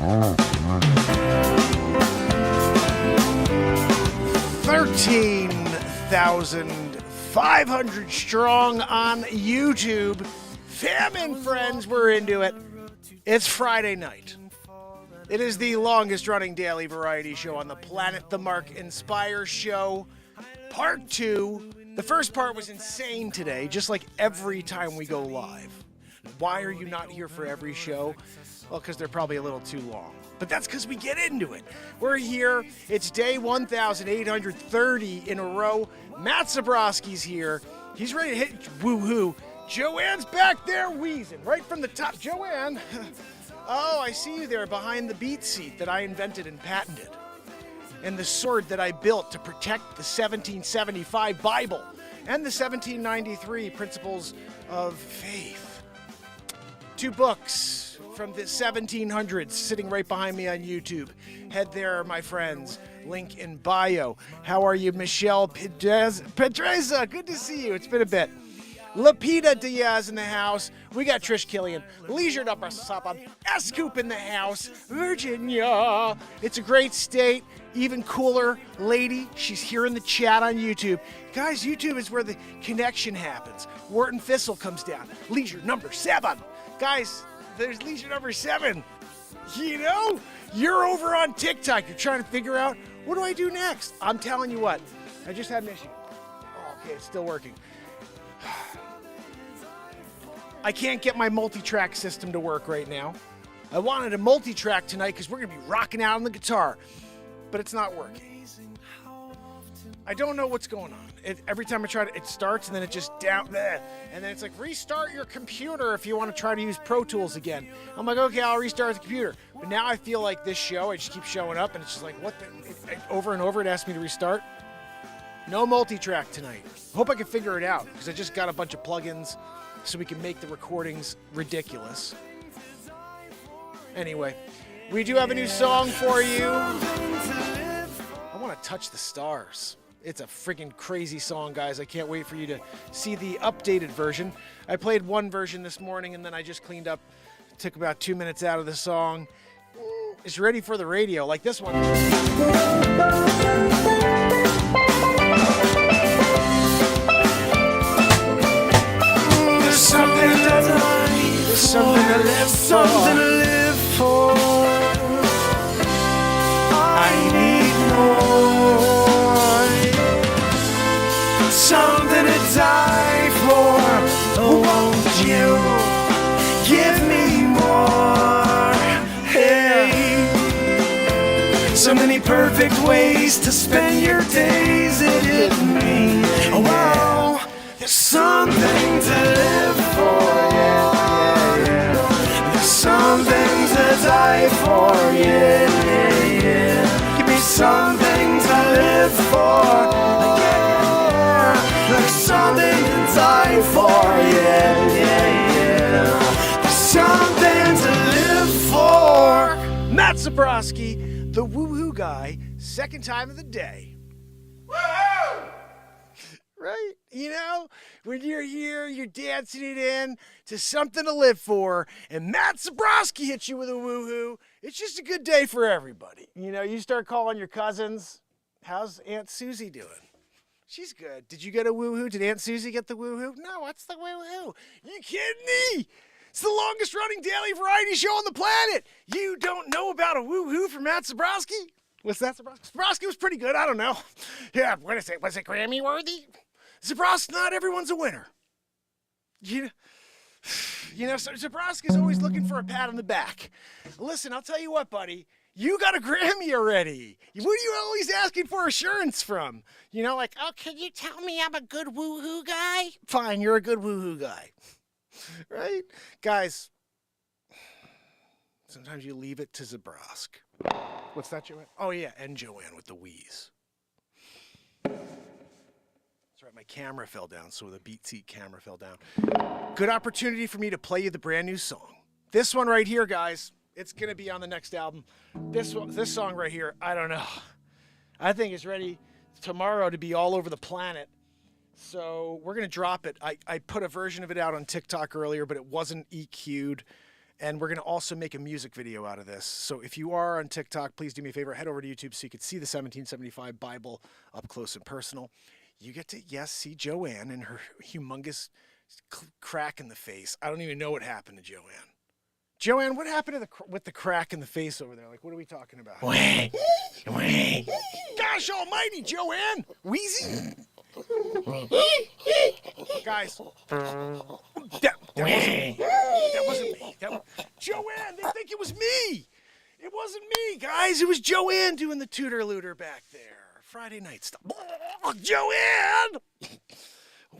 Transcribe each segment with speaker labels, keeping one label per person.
Speaker 1: $13,500 strong on YouTube. Famine, friends, we're into it. It's Friday night. It is the longest running daily variety show on the planet, the Mark Inspire Show. Part 2. The first part was insane today, just like every time we go live. Why are you not here for every show? Well, because they're probably a little too long. But that's because we get into it. We're here. It's day 1,830 in a row. Matt Zabrowski's here. He's ready to hit woohoo. Joanne's back there wheezing right from the top. Joanne. Oh, I see you there behind the BeatSeat that I invented and patented. And the sword that I built to protect the 1775 Bible and the 1793 Principles of Faith. 2 books from the 1700s sitting right behind me on YouTube. Head there, my friends. Link in bio. How are you, Michelle Pedreza? Good to see you. It's been a bit. Lapita Diaz in the house. We got Trish Killian. Leisure Upper Supper. S-Coop in the house. Virginia. It's a great state. Even cooler lady. She's here in the chat on YouTube. Guys, YouTube is where the connection happens. Wharton Thistle comes down. Leisure number 7. Guys, there's Leisure number 7. You know, you're over on TikTok. You're trying to figure out, what do I do next? I'm telling you what. I just had an issue. Oh, okay, it's still working. I can't get my multi-track system to work right now. I wanted a multi-track tonight because we're going to be rocking out on the guitar, but it's not working. I don't know what's going on. Every time I try to, it starts and then it just down, bleh, and then it's like, restart your computer if you want to try to use Pro Tools again. I'm like, okay, I'll restart the computer. But now I feel like this show, I just keep showing up and it's just like, what the, over and over it asks me to restart. No multi-track tonight. Hope I can figure it out because I just got a bunch of plugins so we can make the recordings ridiculous. Anyway, we do have a new song for you. I want to touch the stars. It's a freaking crazy song, guys. I can't wait for you to see the updated version. I played one version this morning and then I just cleaned up. Took about 2 minutes out of the song. It's ready for the radio, like this one. Something to live for. I need more. Something to die for. Oh, won't you give me more? Hey, so many perfect ways to spend your days. It hit me. Oh, wow. There's something to live for. Something to die for, yeah, yeah, yeah. Give me something to live for, yeah. There's something to die for, yeah, yeah, yeah. There's something to live for. Matt Zabrowski, the woohoo guy, second time of the day. Woohoo! Right? You know, when you're here, you're dancing it in to something to live for, and Matt Zabrowski hits you with a woohoo. It's just a good day for everybody. You know, you start calling your cousins. How's Aunt Susie doing? She's good. Did you get a woohoo? Did Aunt Susie get the woohoo? No, what's the woohoo? You kidding me? It's the longest running daily variety show on the planet. You don't know about a woohoo from Matt Zabrowski? What's that, Zabrowski? Zabrowski was pretty good. I don't know. Yeah, what is it? Was it Grammy worthy? Zabrowski, not everyone's a winner. You know, so Zabrowski's always looking for a pat on the back. Listen, I'll tell you what, buddy. You got a Grammy already. What are you always asking for assurance from? You know, like, oh, can you tell me I'm a good woohoo guy? Fine, you're a good woohoo guy. Right? Guys, sometimes you leave it to Zabrowski. What's that, Joanne? Oh, yeah, and Joanne with the wheeze. My camera fell down, so the BeatSeat camera fell down. Good opportunity for me to play you the brand new song. This one right here, guys, it's going to be on the next album. This song right here, I don't know. I think it's ready tomorrow to be all over the planet. So we're going to drop it. I put a version of it out on TikTok earlier, but it wasn't EQ'd. And we're going to also make a music video out of this. So if you are on TikTok, please do me a favor. Head over to YouTube so you can see the 1775 Bible up close and personal. You get to, yes, see Joanne and her humongous crack in the face. I don't even know what happened to Joanne. Joanne, what happened to with the crack in the face over there? Like, what are we talking about? Gosh almighty, Joanne! Wheezy? Guys, that wasn't me. Joanne, they think it was me. It wasn't me, guys. It was Joanne doing the tutor-looter back there. Friday night stuff. Joanne!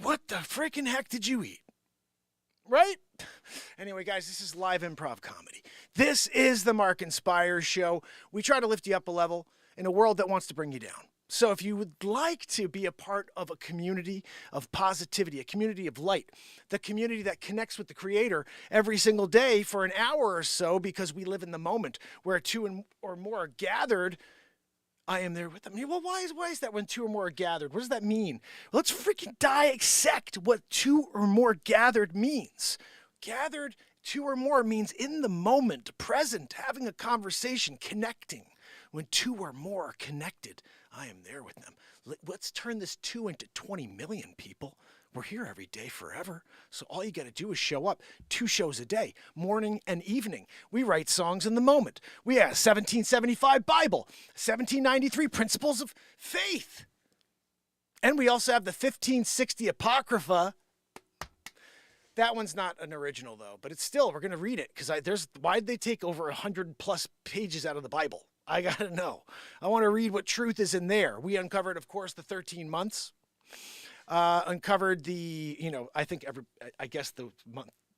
Speaker 1: What the freaking heck did you eat? Right? Anyway, guys, this is live improv comedy. This is the Mark Inspires Show. We try to lift you up a level in a world that wants to bring you down. So if you would like to be a part of a community of positivity, a community of light, the community that connects with the Creator every single day for an hour or so, because we live in the moment where two or more are gathered, I am there with them. Well, why is that when two or more are gathered? What does that mean? Well, let's freaking dissect what two or more gathered means. Gathered, two or more means in the moment, present, having a conversation, connecting. When two or more are connected, I am there with them. Let's turn this 2 into 20 million people. We're here every day forever. So all you got to do is show up. 2 shows a day, morning and evening. We write songs in the moment. We have 1775 Bible, 1793 Principles of Faith. And we also have the 1560 Apocrypha. That one's not an original though, but it's still, we're going to read it because why'd they take over 100+ pages out of the Bible? I got to know. I want to read what truth is in there. We uncovered, of course, the 13 months. Uncovered the, I guess the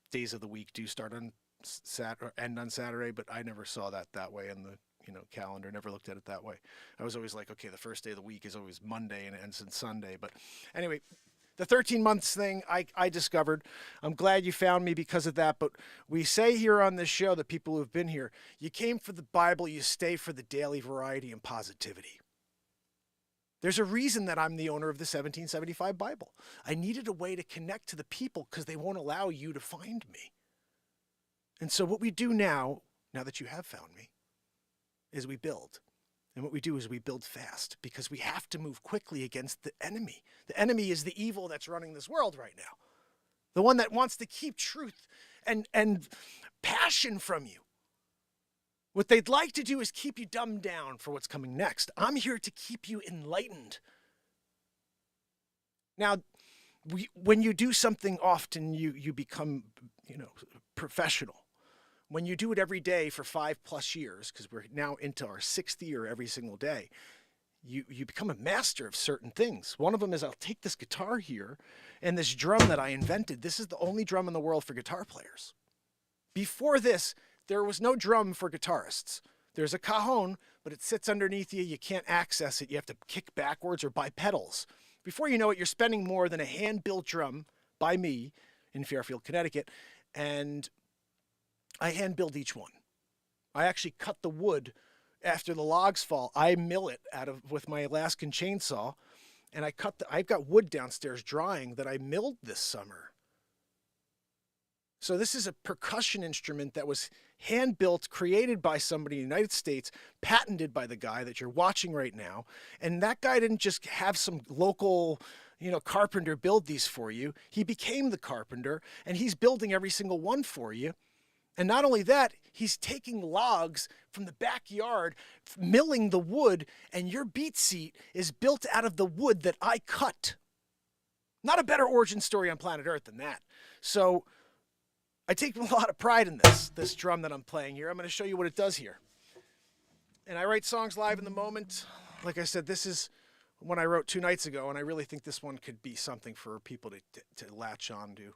Speaker 1: days of the week do start on Saturday or end on Saturday, but I never saw that way in the, calendar. Never looked at it that way. I was always like, okay, the first day of the week is always Monday and it ends on Sunday. But anyway, the 13 months thing I discovered. I'm glad you found me because of that. But we say here on this show, the people who have been here, you came for the Bible, you stay for the daily variety and positivity. There's a reason that I'm the owner of the 1775 Bible. I needed a way to connect to the people because they won't allow you to find me. And so what we do now that you have found me, is we build. And what we do is we build fast because we have to move quickly against the enemy. The enemy is the evil that's running this world right now. The one that wants to keep truth and passion from you. What they'd like to do is keep you dumbed down for what's coming next. I'm here to keep you enlightened. Now, when you do something often, you become, professional. When you do it every day for 5+ years, because we're now into our 6th year every single day, you become a master of certain things. One of them is I'll take this guitar here and this drum that I invented. This is the only drum in the world for guitar players. Before this, there was no drum for guitarists. There's a cajon, but it sits underneath you. You can't access it. You have to kick backwards or buy pedals. Before you know it, you're spending more than a hand-built drum by me in Fairfield, Connecticut, and I hand-build each one. I actually cut the wood after the logs fall. I mill it with my Alaskan chainsaw, and I've got wood downstairs drying that I milled this summer. So this is a percussion instrument that was hand-built, created by somebody in the United States, patented by the guy that you're watching right now. And that guy didn't just have some local, carpenter build these for you. He became the carpenter, and he's building every single one for you. And not only that, he's taking logs from the backyard, milling the wood, and your BeatSeat is built out of the wood that I cut. Not a better origin story on planet Earth than that. So I take a lot of pride in this drum that I'm playing here. I'm going to show you what it does here. And I write songs live in the moment. Like I said, this is one I wrote 2 nights ago, and I really think this one could be something for people to latch on to.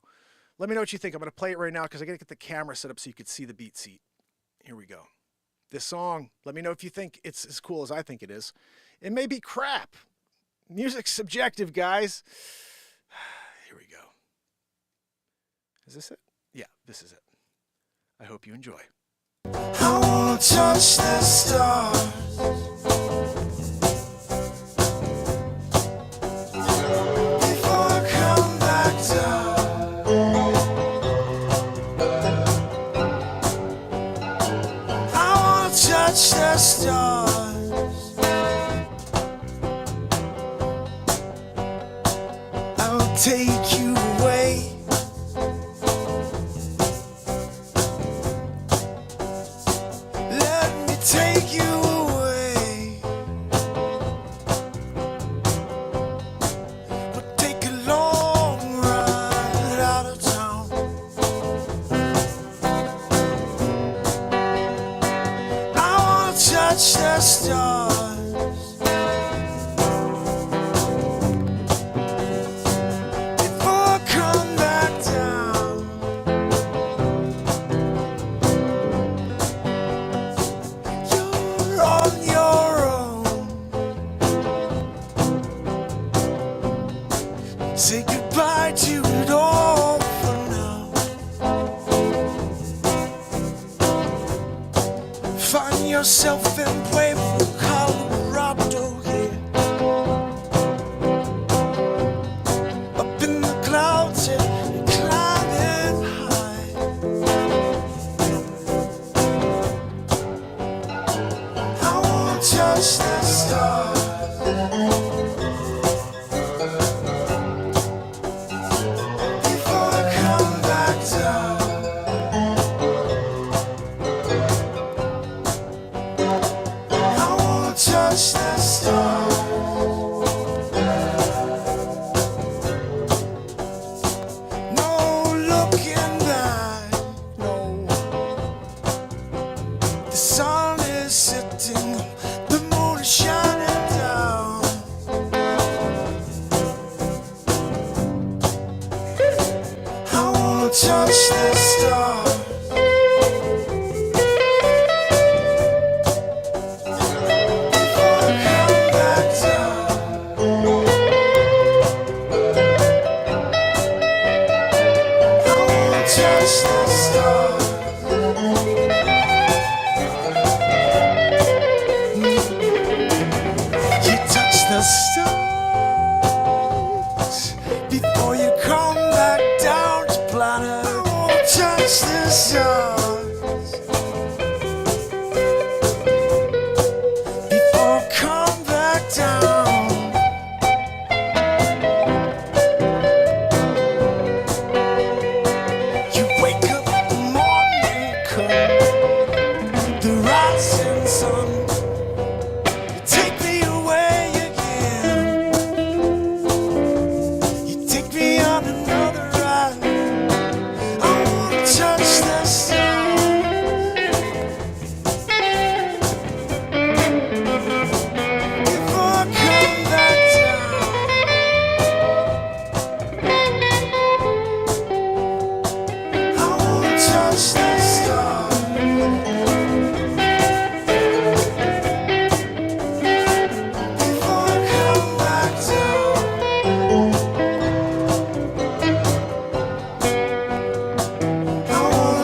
Speaker 1: Let me know what you think. I'm going to play it right now because I got to get the camera set up so you could see the BeatSeat. Here we go. This song, let me know if you think it's as cool as I think it is. It may be crap. Music's subjective, guys. Here we go. Is this it? Yeah, this is it. I hope you enjoy. I wanna touch the stars. Before I come back down. take you away. Let me take you away. We'll take a long ride out of town. I wanna touch the stars. Say goodbye to it all for now. Find yourself in Pueblo, Colorado, yeah. Up in the clouds and climbing high. I wanna touch the stars. Touch the stars. No looking back, no. The sun is setting, the moon is shining down. I wanna touch the stars. Touch the stars. You touch the stars before you come back down to planet. Oh, touch the stars before I come back down. Sun, you take me away again. You take me on another ride. I wanna touch the stars before I come back down. I wanna touch the stars.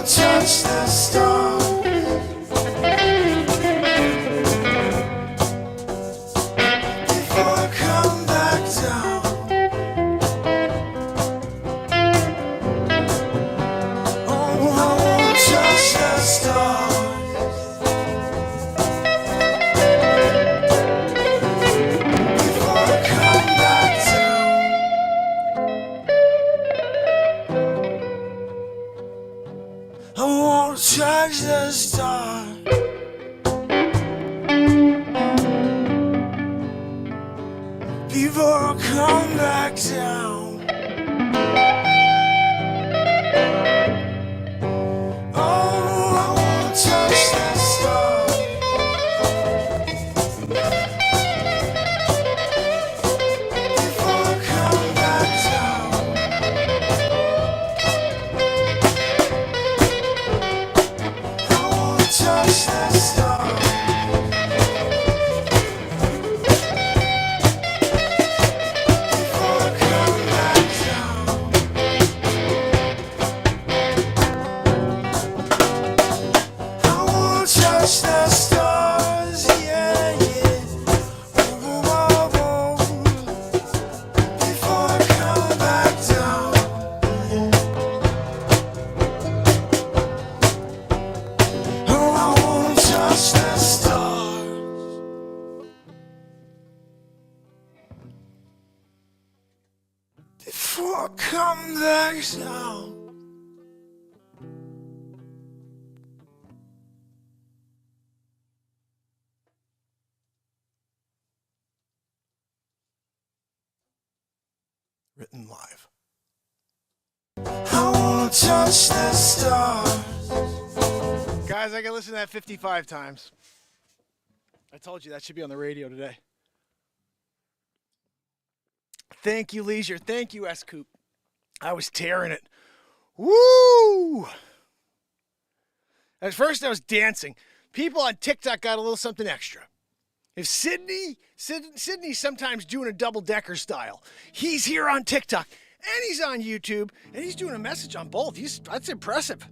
Speaker 1: Touch the stars before I come back down. Oh, I wanna touch the stars before I come back down. I wanna touch the stars before I come back down. Oh, I wanna touch the stars before I come back down. Touch the stars before I come back. before I come back down. Written live. I wanna touch the stars. Guys, I can listen to that 55 times. I told you that should be on the radio today. Thank you, Leisure. Thank you, S-Coop. I was tearing it. Woo! At first, I was dancing. People on TikTok got a little something extra. If Sydney's sometimes doing a double-decker style. He's here on TikTok, and he's on YouTube, and he's doing a message on both. That's impressive.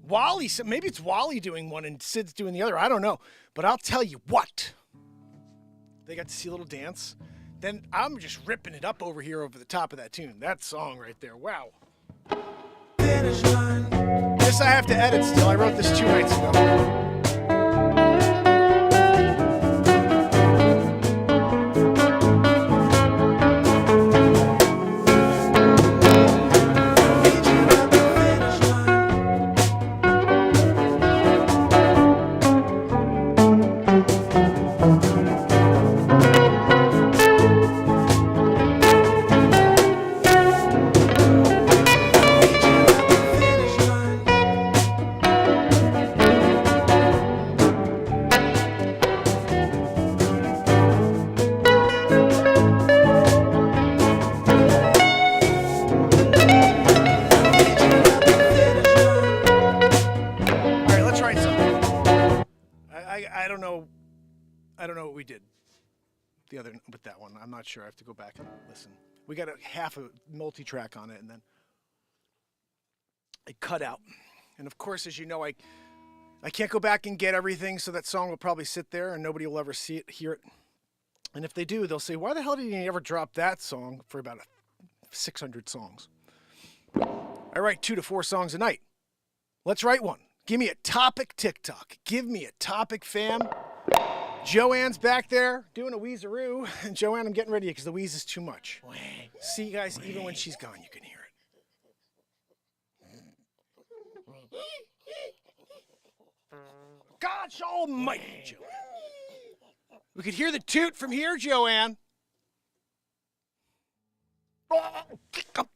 Speaker 1: Wally, maybe it's Wally doing one and Sid's doing the other. I don't know. But I'll tell you what. They got to see a little dance. Then I'm just ripping it up over here over the top of that tune. That song right there. Wow. This I have to edit still. I wrote this 2 nights ago. I don't know what we did with that one. I'm not sure. I have to go back and listen. We got half a multi-track on it, and then I cut out. And of course, as you know, I can't go back and get everything, so that song will probably sit there, and nobody will ever see it, hear it. And if they do, they'll say, "Why the hell did you ever drop that song for about 600 songs?" I write 2 to 4 songs a night. Let's write one. Give me a topic, TikTok. Give me a topic, fam. Joanne's back there doing a wheezeroo. And Joanne, I'm getting ready because the wheeze is too much. See, guys, even when she's gone, you can hear it. Gosh almighty, Joanne. We could hear the toot from here, Joanne. Oh, God,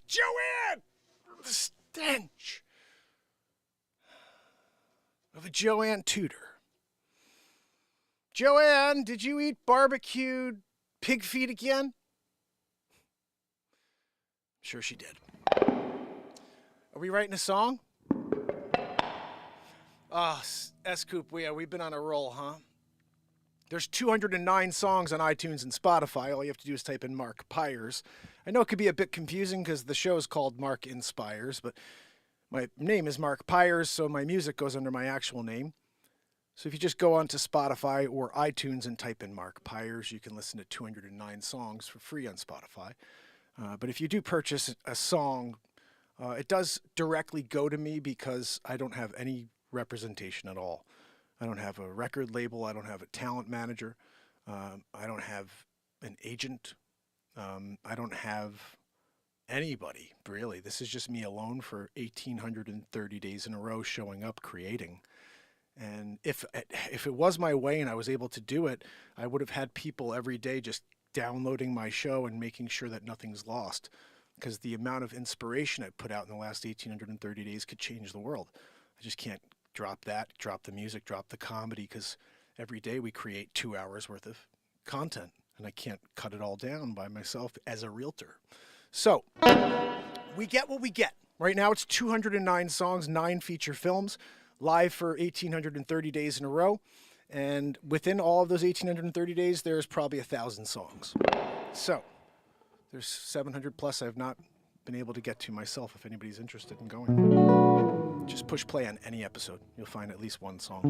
Speaker 1: Joanne! The stench of a Joanne Tudor. Joanne, did you eat barbecued pig feet again? I'm sure she did. Are we writing a song? S-Coop, yeah, we've been on a roll, huh? There's 209 songs on iTunes and Spotify. All you have to do is type in Mark Pyers. I know it could be a bit confusing because the show is called Mark Inspires, but my name is Mark Pyers, so my music goes under my actual name. So if you just go onto Spotify or iTunes and type in Mark Pyers, you can listen to 209 songs for free on Spotify. But if you do purchase a song, it does directly go to me because I don't have any representation at all. I don't have a record label. I don't have a talent manager. I don't have an agent. I don't have anybody, really. This is just me alone for 1,830 days in a row showing up, creating. And if it was my way and I was able to do it, I would have had people every day just downloading my show and making sure that nothing's lost. Because the amount of inspiration I put out in the last 1,830 days could change the world. I just can't drop the music, drop the comedy, because every day we create 2 hours worth of content. And I can't cut it all down by myself as a realtor. So we get what we get. Right now it's 209 songs, 9 feature films, live for 1,830 days in a row. And within all of those 1,830 days, there's probably 1,000 songs. So there's 700 plus I've not been able to get to myself if anybody's interested in going. Just push play on any episode. You'll find at least one song.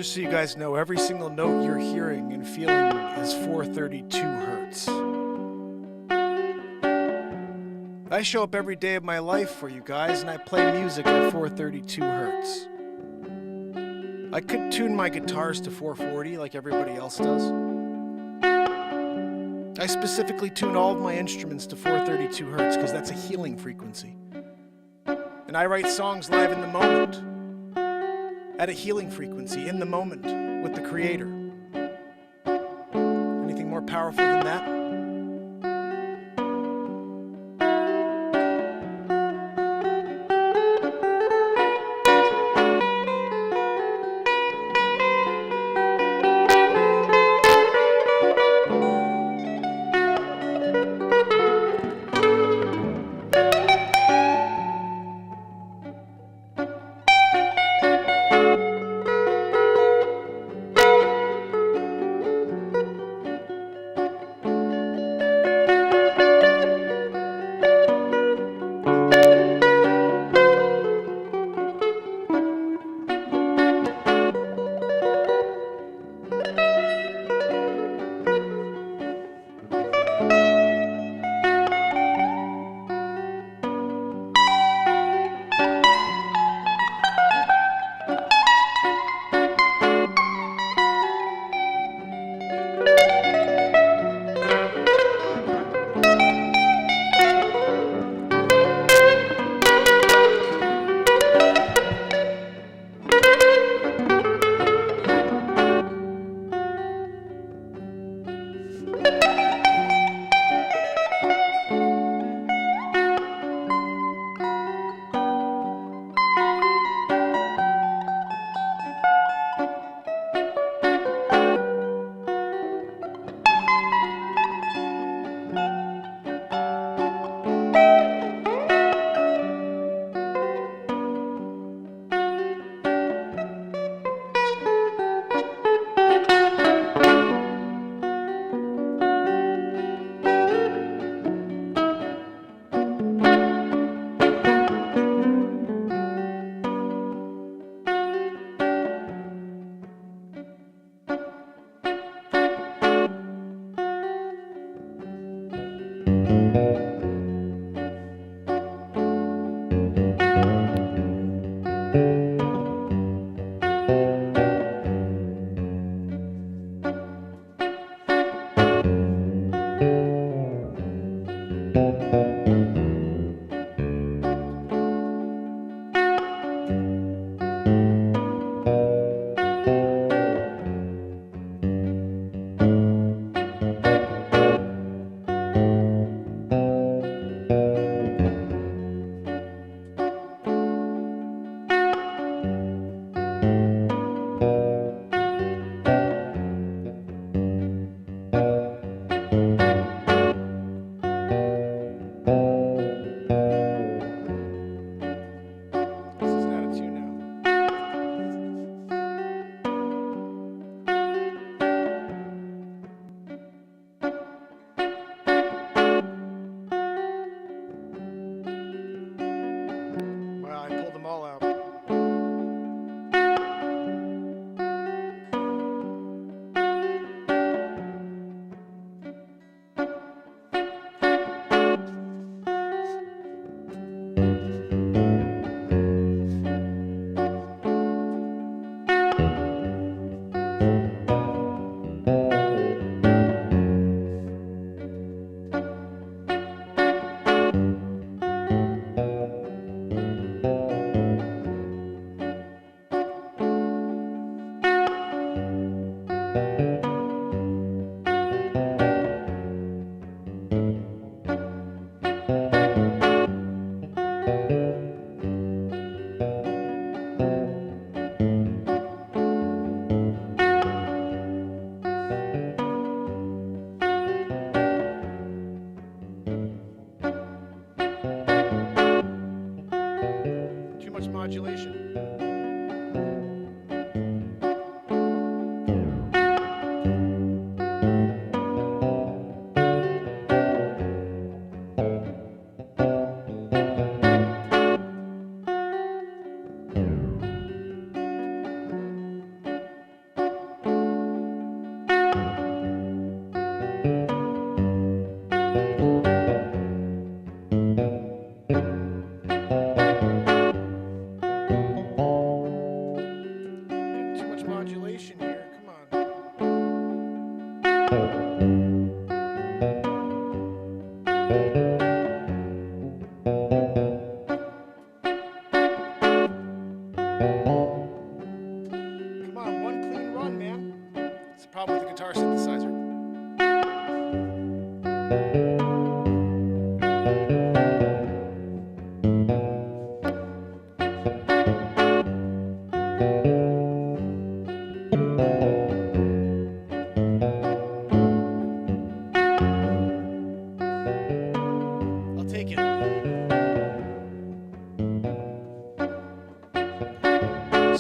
Speaker 1: Just so you guys know, every single note you're hearing and feeling is 432 hertz. I show up every day of my life for you guys, and I play music at 432 hertz. I could tune my guitars to 440 like everybody else does. I specifically tune all of my instruments to 432 hertz because that's a healing frequency. And I write songs live in the moment, at a healing frequency, in the moment, with the Creator. Anything more powerful than that?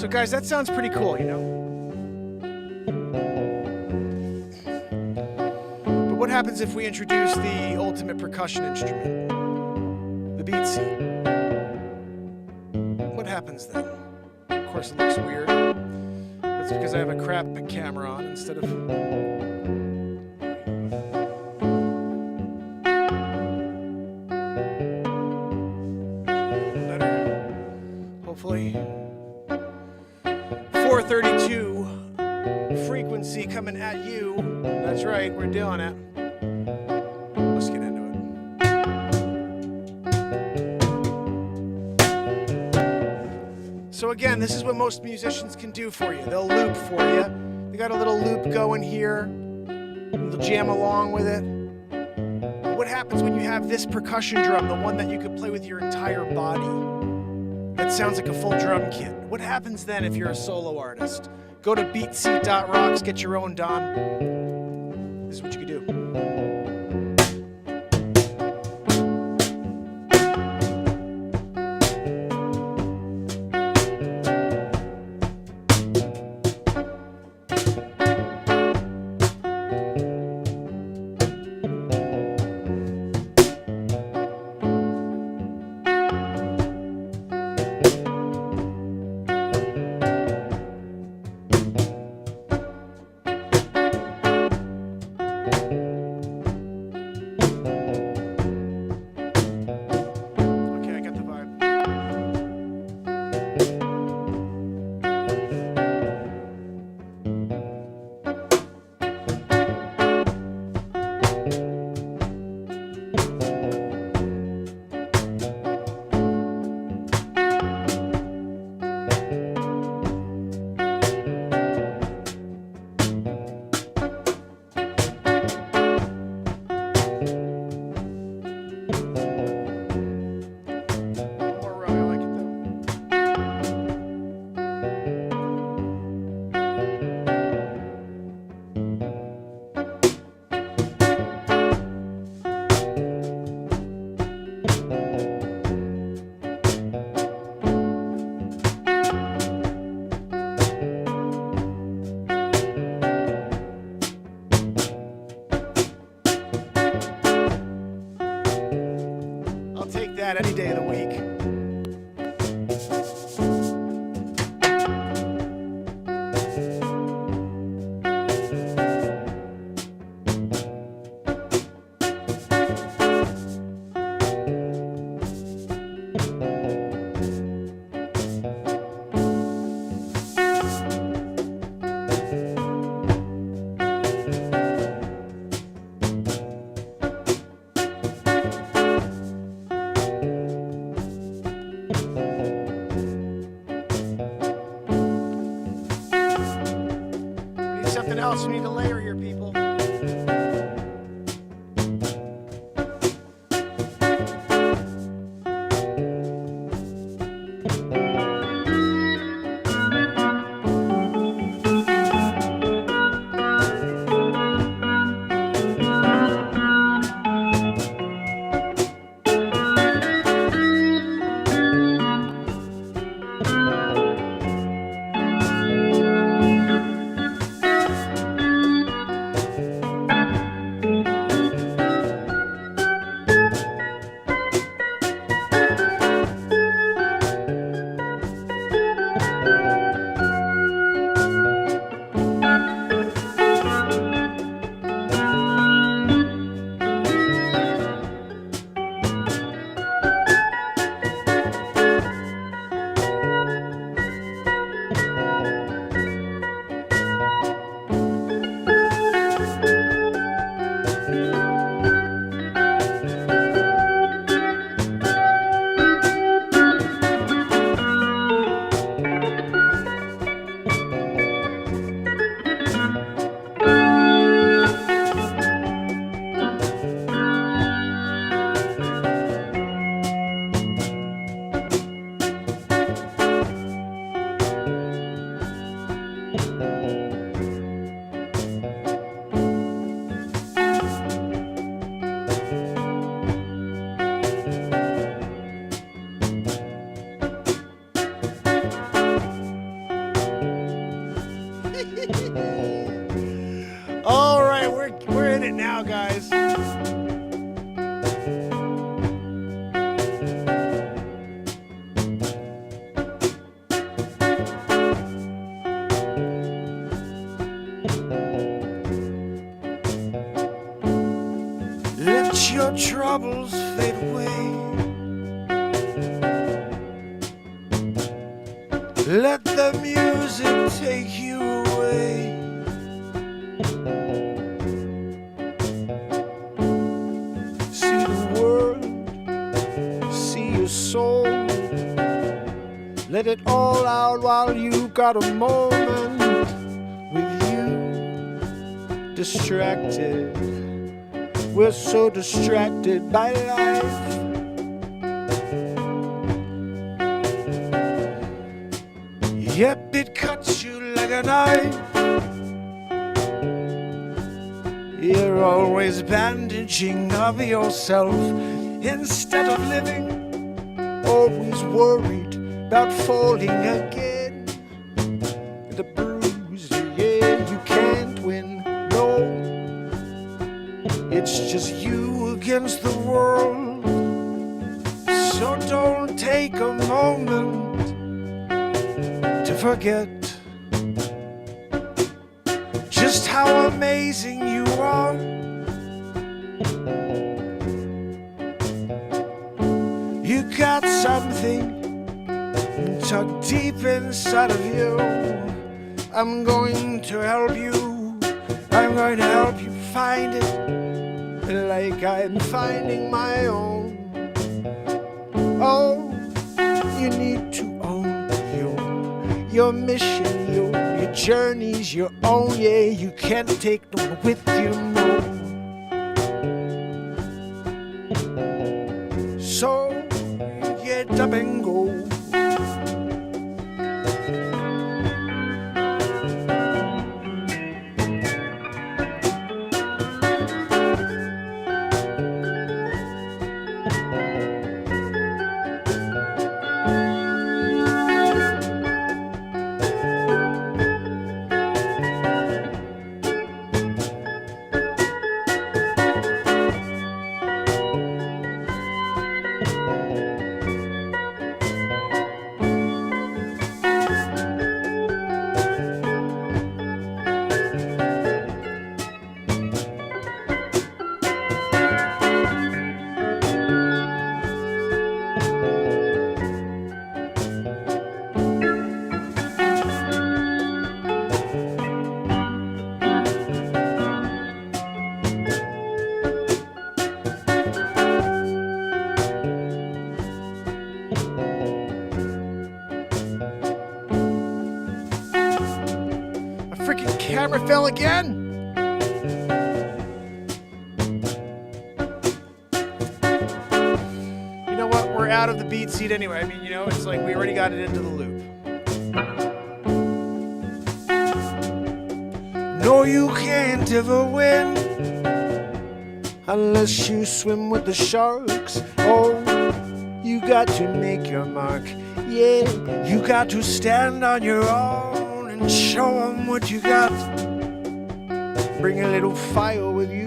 Speaker 1: So guys, that sounds pretty cool, you know? But what happens if we introduce the ultimate percussion instrument? The BeatSeat. What happens then? Of course it looks weird. That's because I have a crap camera on instead of... Better. Hopefully. 432 frequency coming at you. That's right, we're doing it. Let's get into it. So again, this is what most musicians can do for you. They'll loop for you. They got a little loop going here. They'll jam along with it. What happens when you have this percussion drum, the one that you could play with your entire body? That sounds like a full drum kit. What happens then if you're a solo artist? Go to beatseat.rocks, get your own, Don. This is what you can do. Any day of the week. Something else we need to layer here, people. troubles fade away. Let the music take you away. See the world, see your soul. Let it all out while you got a moment with you. Distracted, we're so distracted by life. Yep, it cuts you like a knife. You're always bandaging up yourself instead of living. Always worried about falling again. The bruise, yeah, you can't win, no. It's just you against the world. So don't take a moment to forget just how amazing you are. You got something tucked deep inside of you. I'm going to help you. I'm going to help you find it, like I'm finding my own. Oh, you need to own your mission, your journey's your own. Yeah, you can't take no one with you, no. So get up and go. Camera fell again. You know what? We're out of the beat seat anyway. I mean, you know, it's like we already got it into the loop. No, you can't ever win unless you swim with the sharks. Oh, you got to make your mark. Yeah, you got to stand on your own and show them what you got. Bring a little fire with you.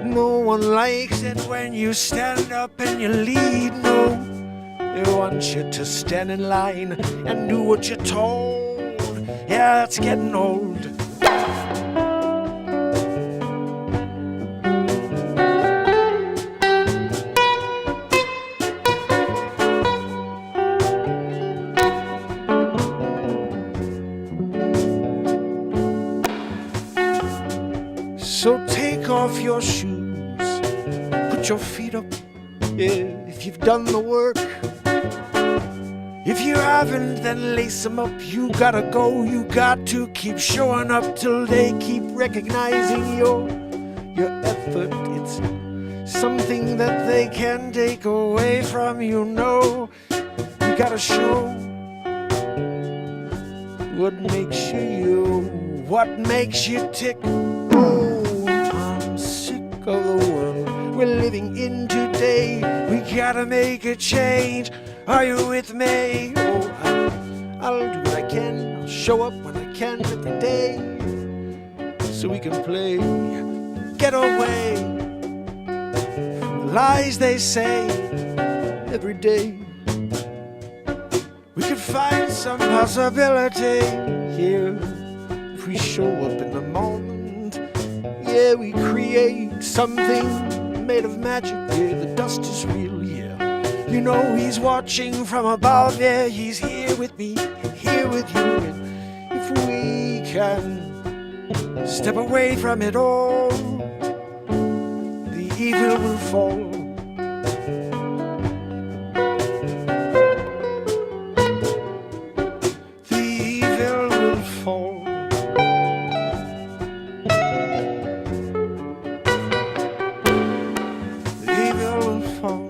Speaker 1: No one likes it when you stand up and you lead. No, they want you to stand in line and do what you're told. Yeah, that's getting old. So take off your shoes, put your feet up, yeah, if you've done the work. If you haven't, then lace them up. You gotta go, you got to keep showing up till they keep recognizing your effort. It's something that they can take away from you, no. You gotta show what makes you you, what makes you tick. Of the world we're living in today, we gotta make a change. Are you with me? Oh, I'll do what I can. I'll show up when I can every day, so we can play. Get away from the lies they say every day. We can find some possibility here if we show up in the moment. Yeah, we create something made of magic, yeah, the dust is real, yeah. You know he's watching from above, yeah, he's here with me, here with you. And if we can step away from it all, the evil will fall. The evil will fall. The evil will fall.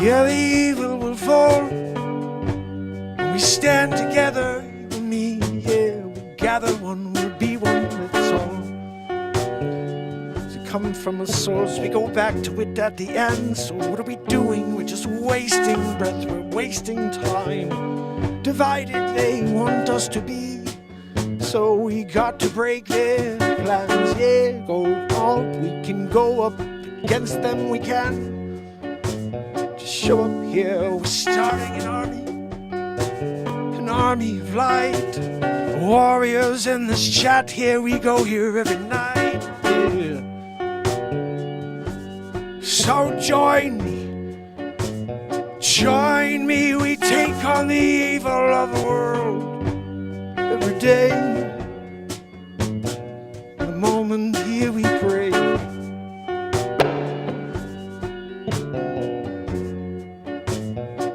Speaker 1: Yeah, the evil will fall when we stand together, you and me. Yeah, we'll gather one, we'll be one, that's all. To come from a source, we go back to it at the end. So what are we doing? We're just wasting breath, we're wasting time. Divided they want us to be, so we got to break their plans. Yeah, go out, we can go up against them, we can. Show up here, we're starting an army of light, warriors in this chat. Here we go, here every night, yeah. So join me, we take on the evil of the world every day. The moment here we pray.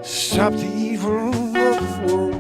Speaker 1: Stop the evil of the world.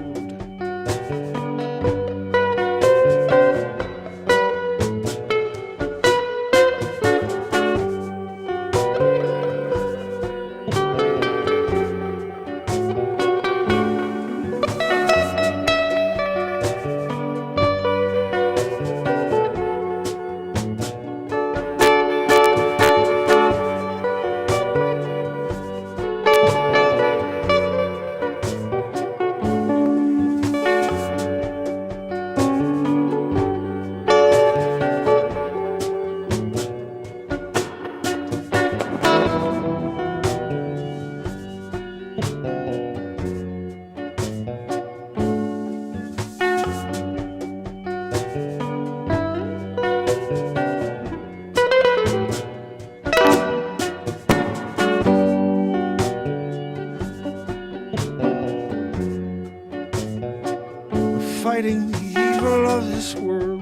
Speaker 1: Fighting the evil of this world.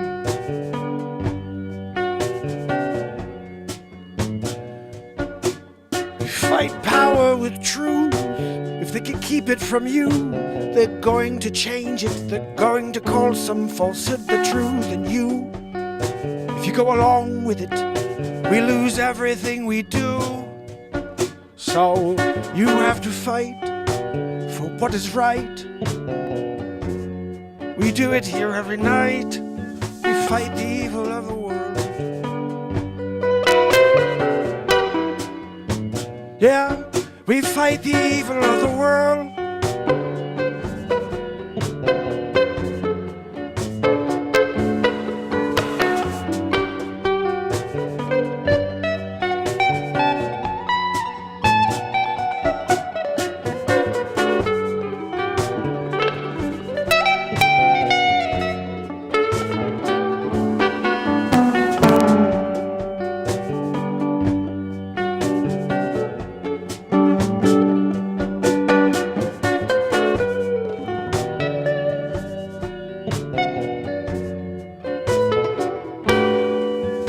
Speaker 1: We fight power with truth. If they can keep it from you, they're going to change it. They're going to call some falsehood the truth. And you, if you go along with it, we lose everything we do. So you have to fight for what is right. We do it here every night. We fight the evil of the world. Yeah, we fight the evil of the world.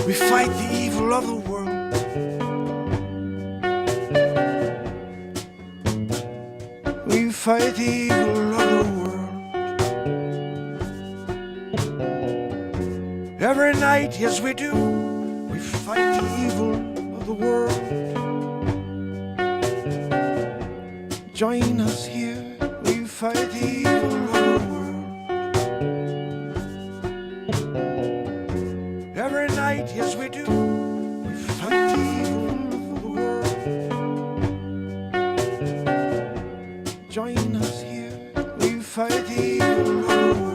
Speaker 1: We fight the evil of the world. We fight the evil of the world. Every night, yes we do. We fight the evil of the world. Join us here. We fight the evil of the world. Every night, yes we do. We fight the evil of the world. Join us here. We fight the evil of the world.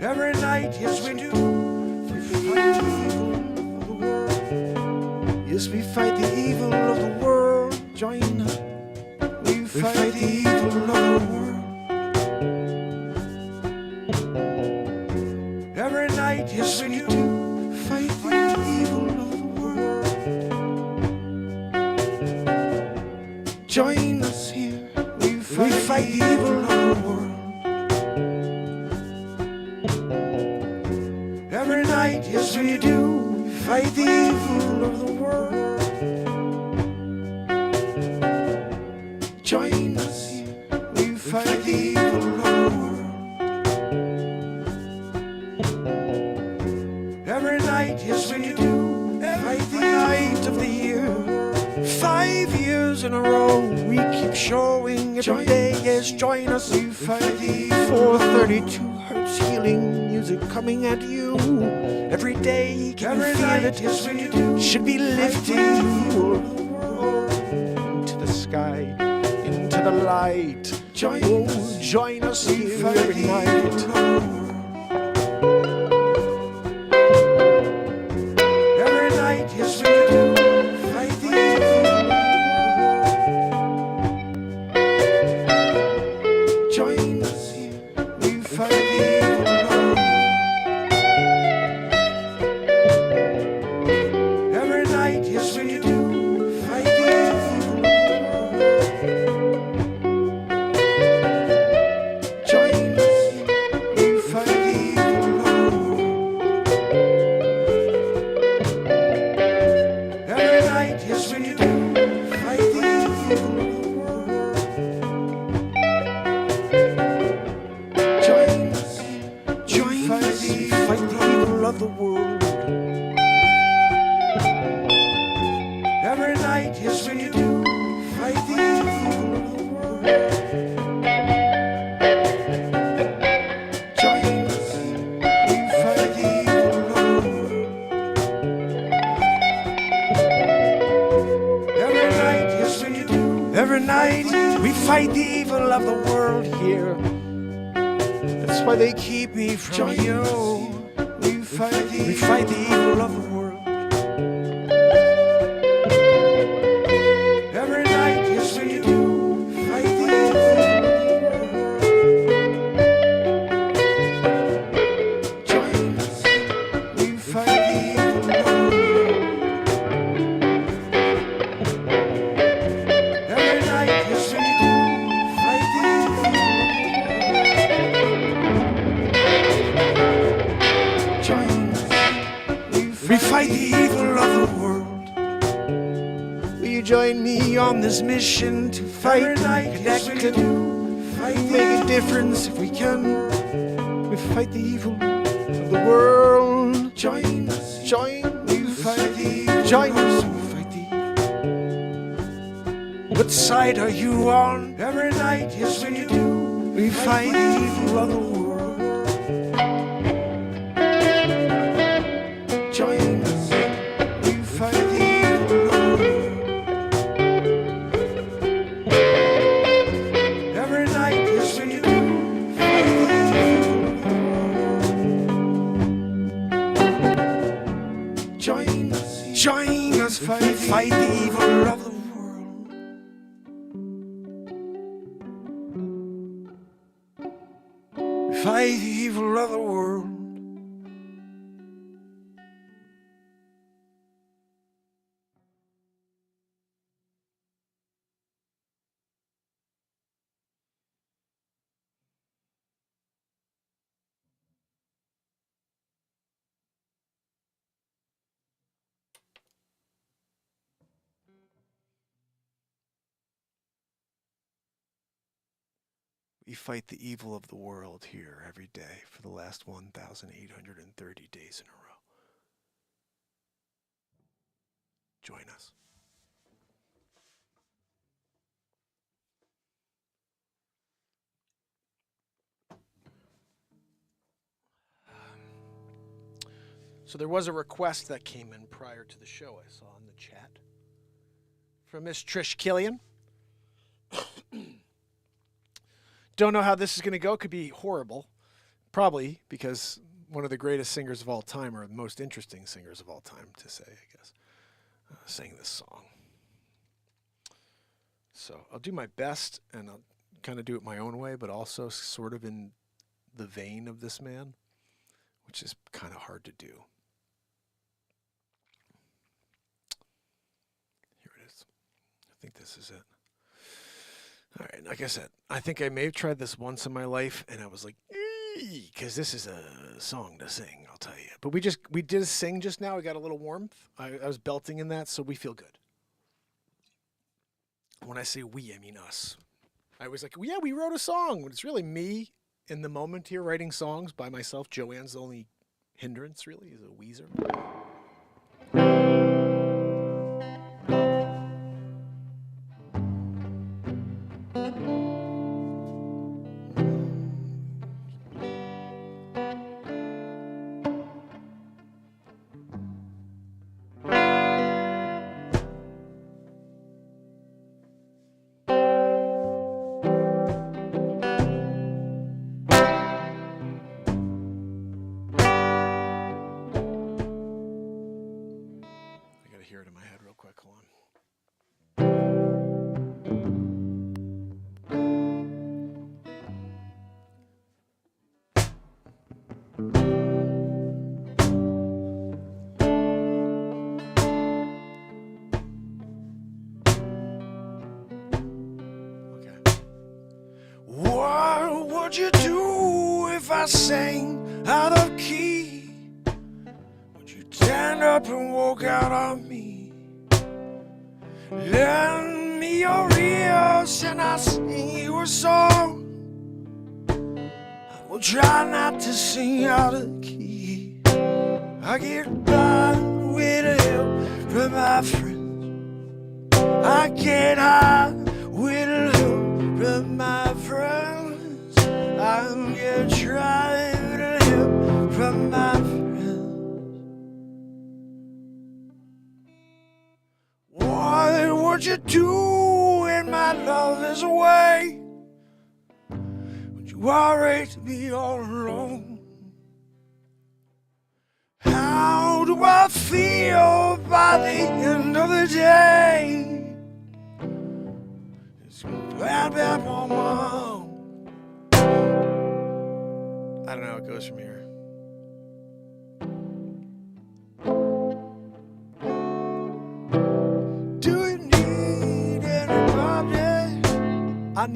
Speaker 1: Every night, yes we do. We fight the evil of the world. fight the evil of the world. Every night, yes we do, fight the evil of the world. Join us here, we fight the evil of the world. Every night, yes we do, fight the evil of the world. Join us here, we fight the evil of the world. Every night, yes we do, fight the night of the year. 5 years in a row, we keep showing every day. Yes, join us, we fight the 432 hertz healing music coming at you. Every day, can you feel it? Yes, we do. Should be lifting you into the sky, into the light. Join us here every night. Every night, yes we do, fight the evil. Join us here, we fight the evil. Every night, yes we do, fight the evil. Join us here, we fight the evil. Every night, yes we do, fight the evil. Join us here, fight the evil of the world. Every night, yes we do, fight the evil of the world. Join us here, we fight the evil of the world. Every night, yes we do, every night we fight the evil of the world here. That's why they keep me from you. We fight the evil of the world. Every night, yes we do, fight the evil of the world. Join us, we fight the evil of the world. Every night, yes we do, fight the evil of the world. Join us, we fight the evil of the world. Will you join me on this mission to fight and connect and make a difference if we can? We fight the evil of the world. Join us, we fight the evil. Join us, we fight the evil. What side are you on? Every night, yes we do, we fight the evil of the world. Join us, we fight the evil of the world. Every night, yes we do, fight the evil of the world. Join us, fight the evil of the world. Fight the evil of the world. We fight the evil of the world here every day for the last 1,830 days in a row. Join us. So there was a request that came in prior to the show I saw in the chat from Miss Trish Killian. Don't know how this is going to go. Could be horrible. Probably because one of the greatest singers of all time, or the most interesting singers of all time, to say, I guess, sang this song. So I'll do my best, and I'll kind of do it my own way, but also sort of in the vein of this man, which is kind of hard to do. Here it is. I think this is it. All right, like I said, I think I may have tried this once in my life, and I was like, because this is a song to sing, I'll tell you. But we did sing just now. We got a little warmth. I was belting in that, so we feel good. When I say we, I mean us. I was like, well, yeah, we wrote a song. It's really me in the moment here writing songs by myself. Joanne's the only hindrance, really, is a Weezer. Hear it in my head real quick. Hold on. Okay. What would you do if I sang out of key? Would you stand up and walk out on me? Lend me your ears and I'll sing you a song. I will try not to sing out of key. I get by with help from my friends. I get high with help from my friends. I get try with help from my friends. What would you do when my love is away? Would you worry to be all alone? How do I feel by the end of the day? It's bad, bad, mama. I don't know how it goes from here. I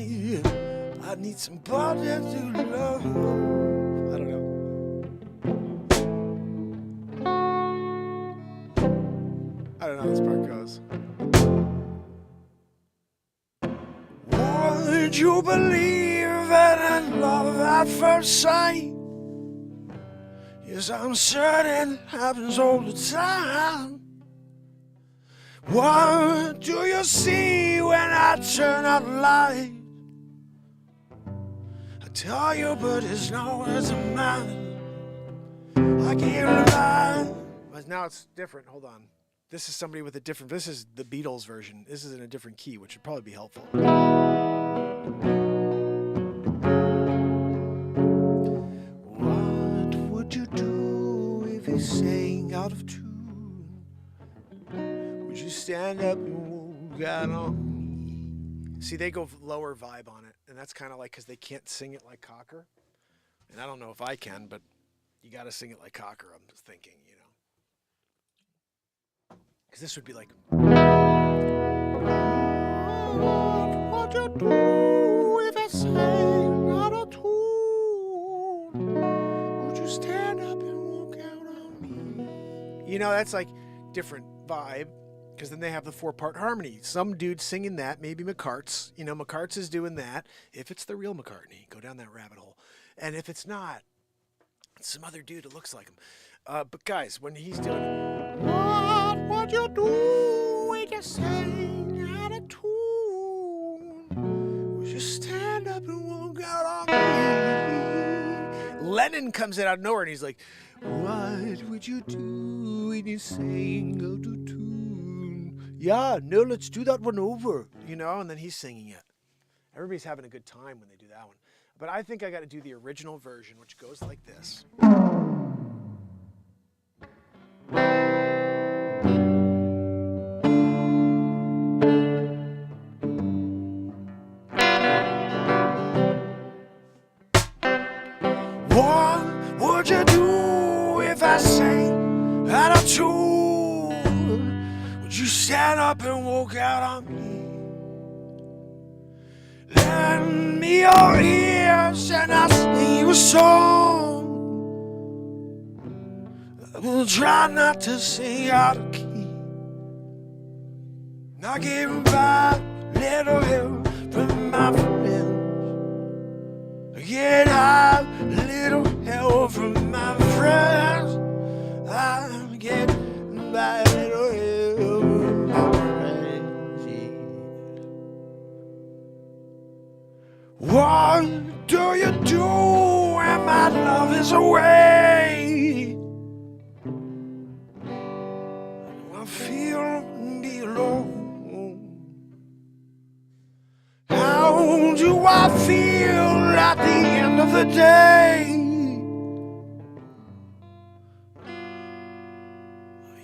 Speaker 1: need somebody to love. I don't know how this part goes. Would you believe that in love at first sight? Yes, I'm certain it happens all the time. What do you see when I turn out the light? I tell you, but it's no as a man. I can't lie. But now it's different. Hold on. This is somebody with a different. This is the Beatles version. This is in a different key, which would probably be helpful. What would you do if you sang out of tune? Would you stand up and walk out on me? See, they go lower vibe on it, and that's kind of like because they can't sing it like Cocker. And I don't know if I can, but you got to sing it like Cocker, I'm just thinking, you know. Because this would be like... What would you do if I sang out of tune? Would you stand up and walk out on me? You know, that's like different vibe. Because then they have the 4-part harmony. Some dude singing that, maybe McCart's. You know, McCart's is doing that. If it's the real McCartney, go down that rabbit hole. And if it's not, it's some other dude that looks like him. But guys, when he's doing, what would you do when you sang out of tune? Would you stand up and walk out on me? Lennon comes in out of nowhere and he's like, what would you do when you sang out of tune? Yeah, no, let's do that one over, you know, and then he's singing it. Everybody's having a good time when they do that one. But I think I got to do the original version, which goes like this. and walk out on me. Lend me your ears and I'll sing you a song. I will try not to sing out of key. Not giving back little help from my friends. Get out little help from my friends. I'm getting by little help from my friends. Yeah. What do you do when my love is away? I feel be alone. How do I feel at the end of the day?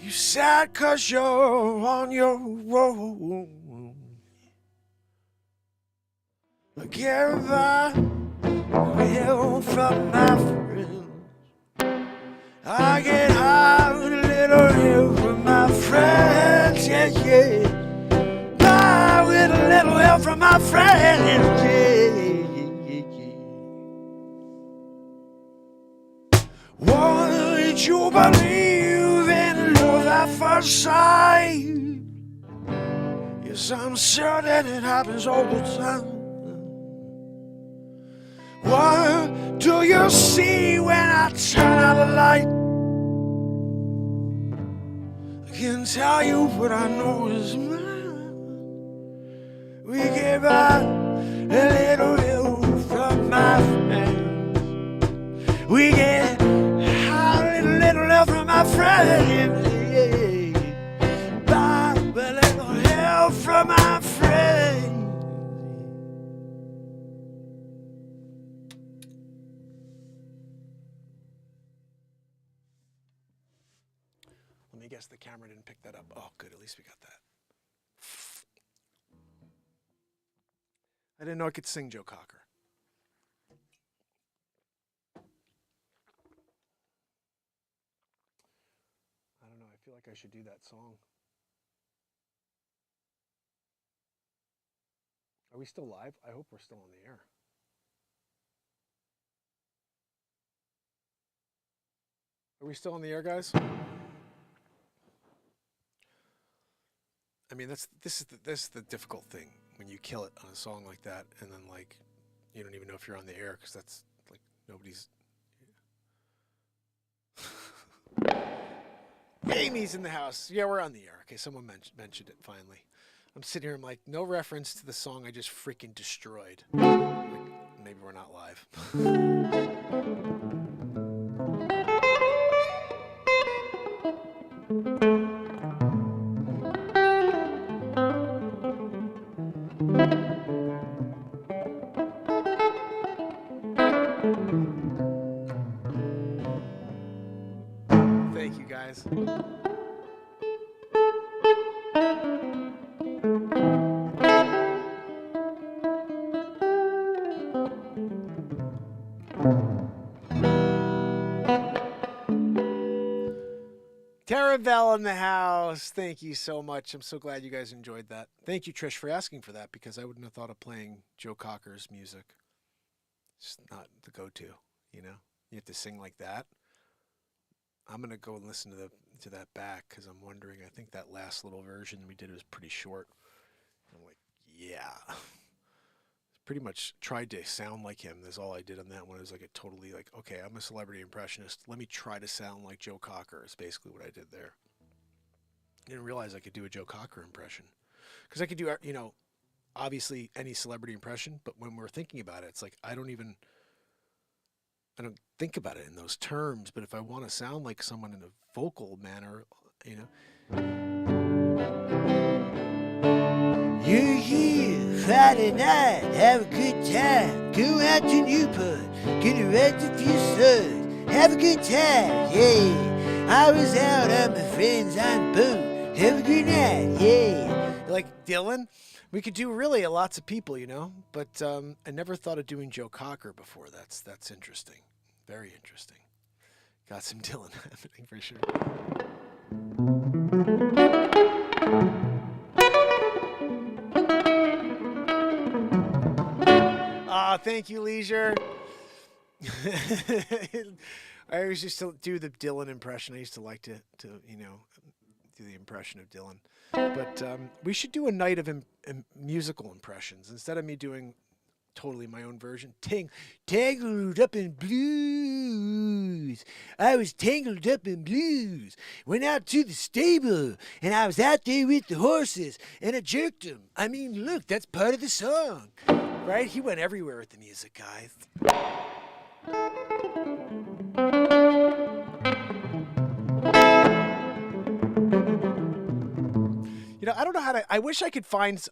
Speaker 1: You sad 'cause you're on your own. I get by help from my friends. I get out a little help from my friends, yeah, yeah. By with a little help from my friends, yeah, yeah, yeah. Would you believe in love at first sight? Yes, I'm certain it happens all the time. What do you see when I turn out the light? I can't tell you, but I know it's mine. We give out a little help from my friends. We get out a little help from my friends. By a little help from my friends. Let me guess the camera didn't pick that up. Oh, good. At least we got that. I didn't know I could sing, Joe Cocker. I don't know. I feel like I should do that song. Are we still live? I hope we're still on the air. Are we still on the air, guys? I mean, this is the difficult thing when you kill it on a song like that, and then like you don't even know if you're on the air because that's like nobody's. Amy's in the house. Yeah, we're on the air. Okay, someone mentioned it finally. I'm sitting here. I'm like, no reference to the song I just freaking destroyed. Like, maybe we're not live. Thank you, guys. Taravel in the house. Thank you so much. I'm so glad you guys enjoyed that. Thank you, Trish, for asking for that because I wouldn't have thought of playing Joe Cocker's music. It's not the go-to, you know? You have to sing like that. I'm going to go and listen to that back because I'm wondering, I think that last little version we did was pretty short. I'm like, yeah. Pretty much tried to sound like him. That's all I did on that one. It was like a totally like, okay, I'm a celebrity impressionist. Let me try to sound like Joe Cocker is basically what I did there. I didn't realize I could do a Joe Cocker impression. Because I could do, you know, obviously any celebrity impression, but when we're thinking about it, it's like I don't think about it in those terms, but if I want to sound like someone in a vocal manner, you know. You're here Friday night, have a good time. Go out to Newport, get a rest a few suds. Have a good time, yeah. I was out on my friends on boat. Have a good night, yeah. Like Dylan, we could do really lots of people, you know. But I never thought of doing Joe Cocker before. That's interesting, very interesting. Got some Dylan happening for sure. Ah, thank you, Leisure. I always used to do the Dylan impression. I used to like to do the impression of Dylan. But we should do a night of musical impressions instead of me doing totally my own version. Tangled up in blues. I was tangled up in blues. Went out to the stable, and I was out there with the horses, and I jerked them. I mean, look, that's part of the song. Right? He went everywhere with the music, guys. I don't know how to. I wish I could find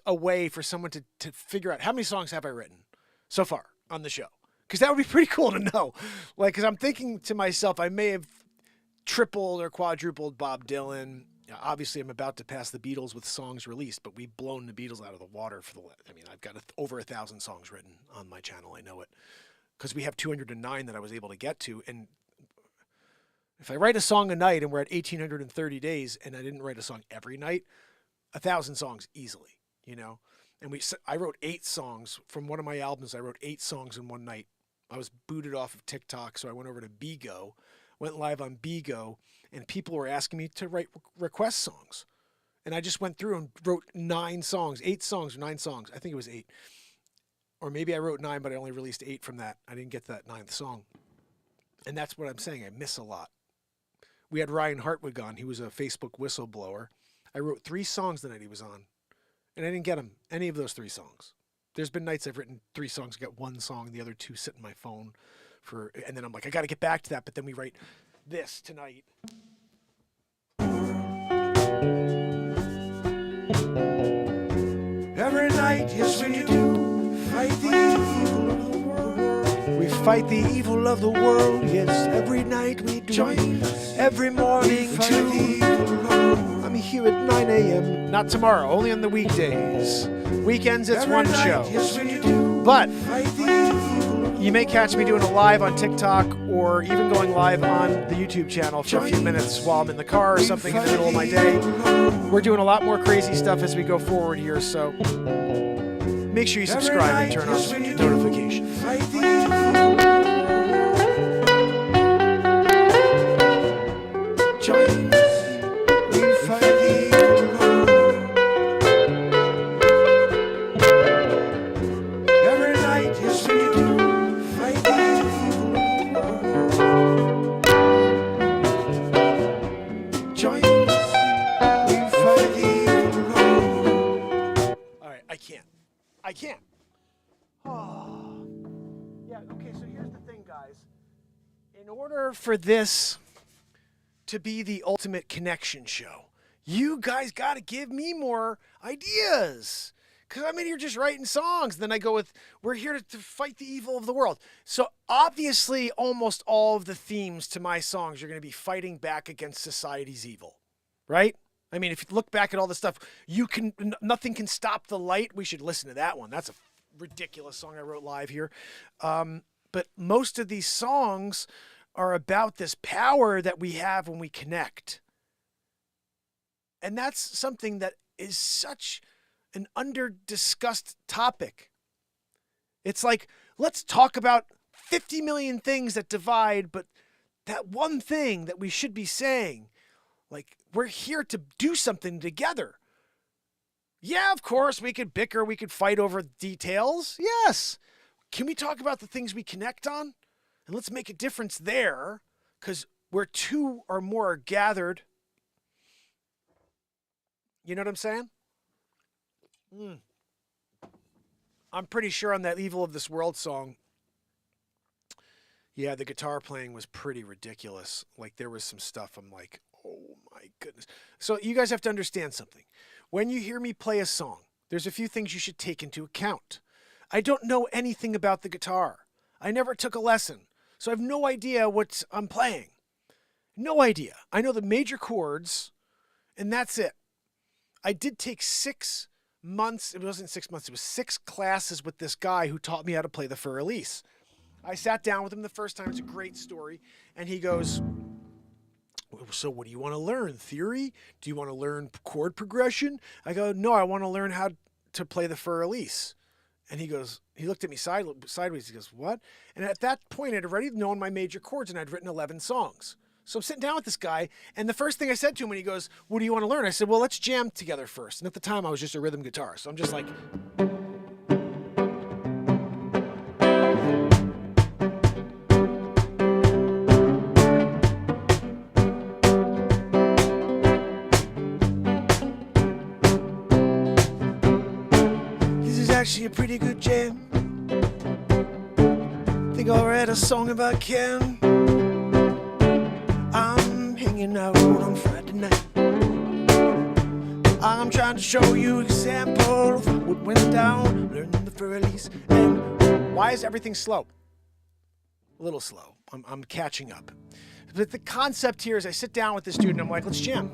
Speaker 1: a way for someone to figure out how many songs have I written so far on the show. Because that would be pretty cool to know. Like, because I'm thinking to myself, I may have tripled or quadrupled Bob Dylan. Obviously, I'm about to pass the Beatles with songs released, but we've blown the Beatles out of the water for the. I mean, I've got over 1,000 songs written on my channel. I know it because we have 209 that I was able to get to, and if I write a song a night and we're at 1,830 days and I didn't write a song every night, 1,000 songs easily, And I wrote 8 songs from one of my albums. I wrote 8 songs in one night. I was booted off of TikTok, so I went over to Bigo, went live on Bigo, and people were asking me to write request songs. And I just went through and wrote 9 songs, 8 songs or 9 songs. I think it was 8. Or maybe I wrote 9, but I only released 8 from that. I didn't get to that 9th song. And that's what I'm saying. I miss a lot. We had Ryan Hartwig on. He was a Facebook whistleblower. I wrote 3 songs the night he was on, and I didn't get him any of those 3 songs. There's been nights I've written 3 songs, got 1 song, the other 2 sit in my phone and then I'm like, I got to get back to that. But then we write this tonight. Every night, yes we do, fight the evil of the world. We fight the evil of the world, yes, every night we do. Join us. Every morning too. I'm here at 9 a.m. Not tomorrow, only on the weekdays. Weekends, it's every one night, show. Yes, we do. But you may catch me doing a live on TikTok or even going live on the YouTube channel for a few minutes while I'm in the car or something in the middle of my day. We're doing a lot more crazy stuff as we go forward here, so make sure you subscribe and turn on notifications. Join us, we fight the evil. Every night, yes we do, fight the evil. Join us, we fight the evil. All right, I can't. Oh. Yeah, okay, so here's the thing, guys. In order for this to be the ultimate connection show, you guys got to give me more ideas. Because I'm in here just writing songs. Then I go with, we're here to fight the evil of the world. So obviously, almost all of the themes to my songs are going to be fighting back against society's evil. Right? I mean, if you look back at all the stuff, nothing can stop the light. We should listen to that one. That's a ridiculous song I wrote live here. But most of these songs are about this power that we have when we connect. And that's something that is such an under-discussed topic. It's like, let's talk about 50 million things that divide, but that one thing that we should be saying, like, we're here to do something together. Yeah, of course, we could bicker, we could fight over details. Yes. Can we talk about the things we connect on? And let's make a difference there, because where 2 or more are gathered. You know what I'm saying? I'm pretty sure on that Evil of This World song, yeah, the guitar playing was pretty ridiculous. Like, there was some stuff I'm like, oh my goodness. So you guys have to understand something. When you hear me play a song, there's a few things you should take into account. I don't know anything about the guitar. I never took a lesson. So I have no idea what I'm playing. No idea. I know the major chords, and that's it. I did take 6 months. It wasn't 6 months. It was 6 classes with this guy who taught me how to play the Fur Elise. I sat down with him the first time. It's a great story. And he goes, so what do you want to learn? Theory? Do you want to learn chord progression? I go, no, I want to learn how to play the Fur Elise. And he looked at me sideways. He goes, what? And at that point, I'd already known my major chords and I'd written 11 songs. So I'm sitting down with this guy, and the first thing I said to him when he goes, what do you want to learn? I said, well, let's jam together first. And at the time, I was just a rhythm guitarist. So I'm just like... This is actually a pretty good jam. Think I'll write a song about Ken. I'm hanging out on Friday night. I'm trying to show you example of what went down, learning the release. And why is everything slow? A little slow. I'm catching up. But the concept here is I sit down with this dude and I'm like, let's jam.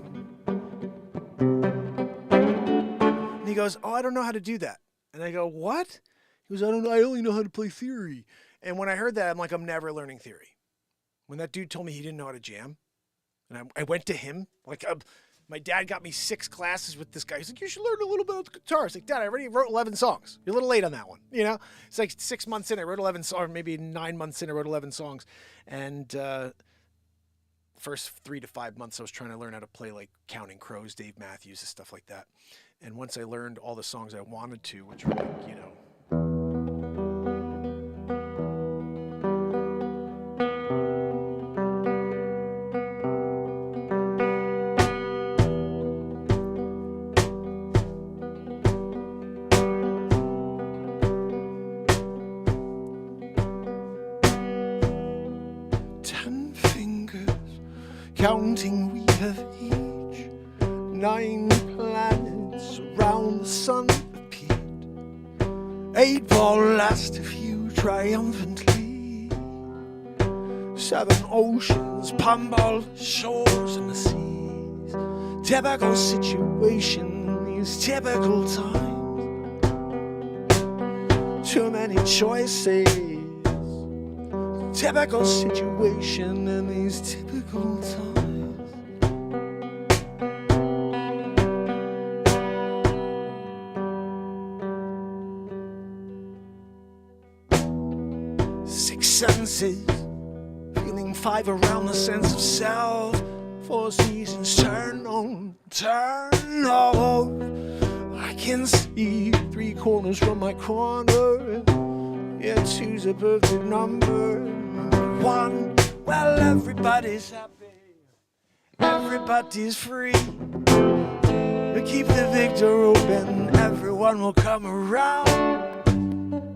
Speaker 1: And he goes, oh, I don't know how to do that. And I go, what? He goes, I don't know. I only know how to play theory. And when I heard that, I'm like, I'm never learning theory. When that dude told me he didn't know how to jam, and I went to him, like, my dad got me 6 classes with this guy. He's like, you should learn a little bit of guitar. I was like, Dad, I already wrote 11 songs. You're a little late on that one, you know? It's like 6 months in, I wrote 11 songs, or maybe 9 months in, I wrote 11 songs. And first 3 to 5 months, I was trying to learn how to play, like, Counting Crows, Dave Matthews, and stuff like that. And once I learned all the songs I wanted to, which were, like, you know, 10 fingers, counting we have each 9 planets around the sun repeat. 8 ball last of you triumphantly. 7 oceans, palm ball shores and the seas. Typical situation in these typical times. Too many choices. Typical situation in these typical times. Six senses, feeling 5 around the sense of self. 4 seasons turn on, turn off. I can see 3 corners from my corner. Yeah, 2's a perfect number. 1, well, everybody's happy, everybody's free. We keep the victor open, everyone will come around.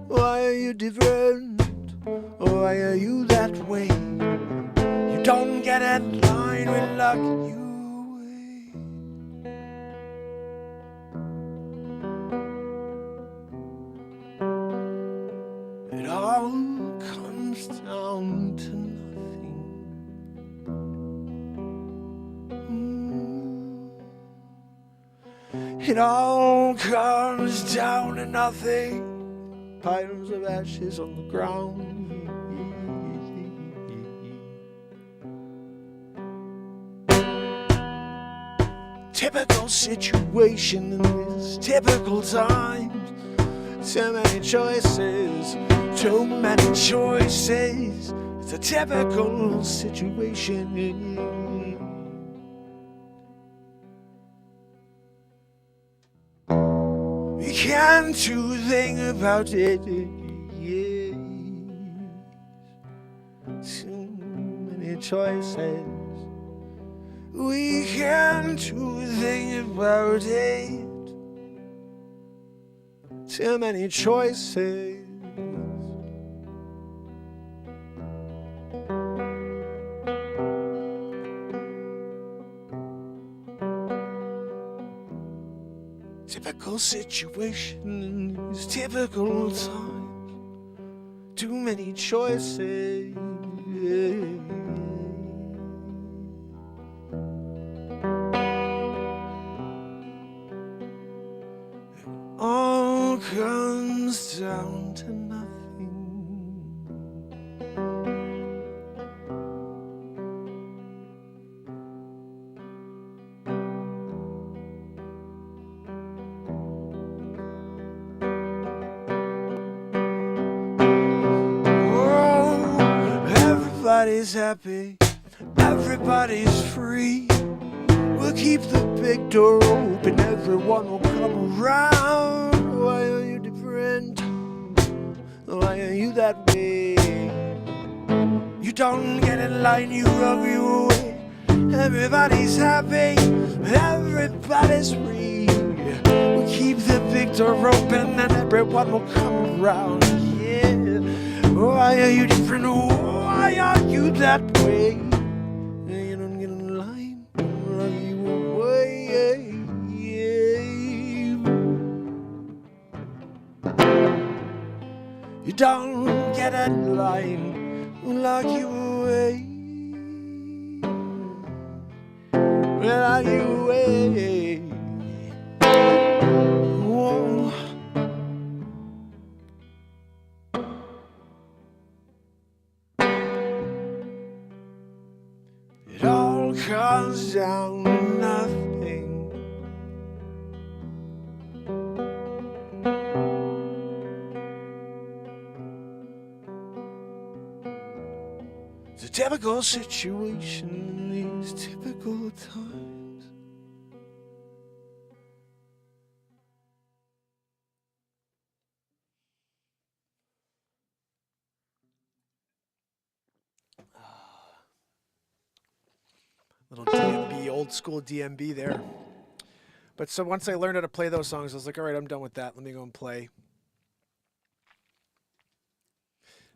Speaker 1: Why are you different? Why are you that way? You don't get in line, we lock you away. It all comes down to nothing. It all comes down to nothing. Piles of ashes on the ground. Typical situation in this typical times. Too many choices, too many choices. It's a typical situation. You can't do a thing about it. Yeah. Too many choices. We can't do a thing about it. Too many choices. Typical situations, typical times. Too many choices. All comes down to nothing. Everybody's happy, everybody's free. We'll keep the big door open, everyone will come around. Why are you different? Why are you that way? You don't get in line, you rub your way. Everybody's happy, everybody's free. We'll keep the big door open and everyone will come around. Yeah. Why are you different? Why are you that way? You don't get in line, rub you away. You don't get in line, lock you away. Lock you away. Whoa. It all comes down to nothing. It's a typical situation in these typical times. Little DMB, old school DMB there. But so once I learned how to play those songs, I was like, all right, I'm done with that. Let me go and play.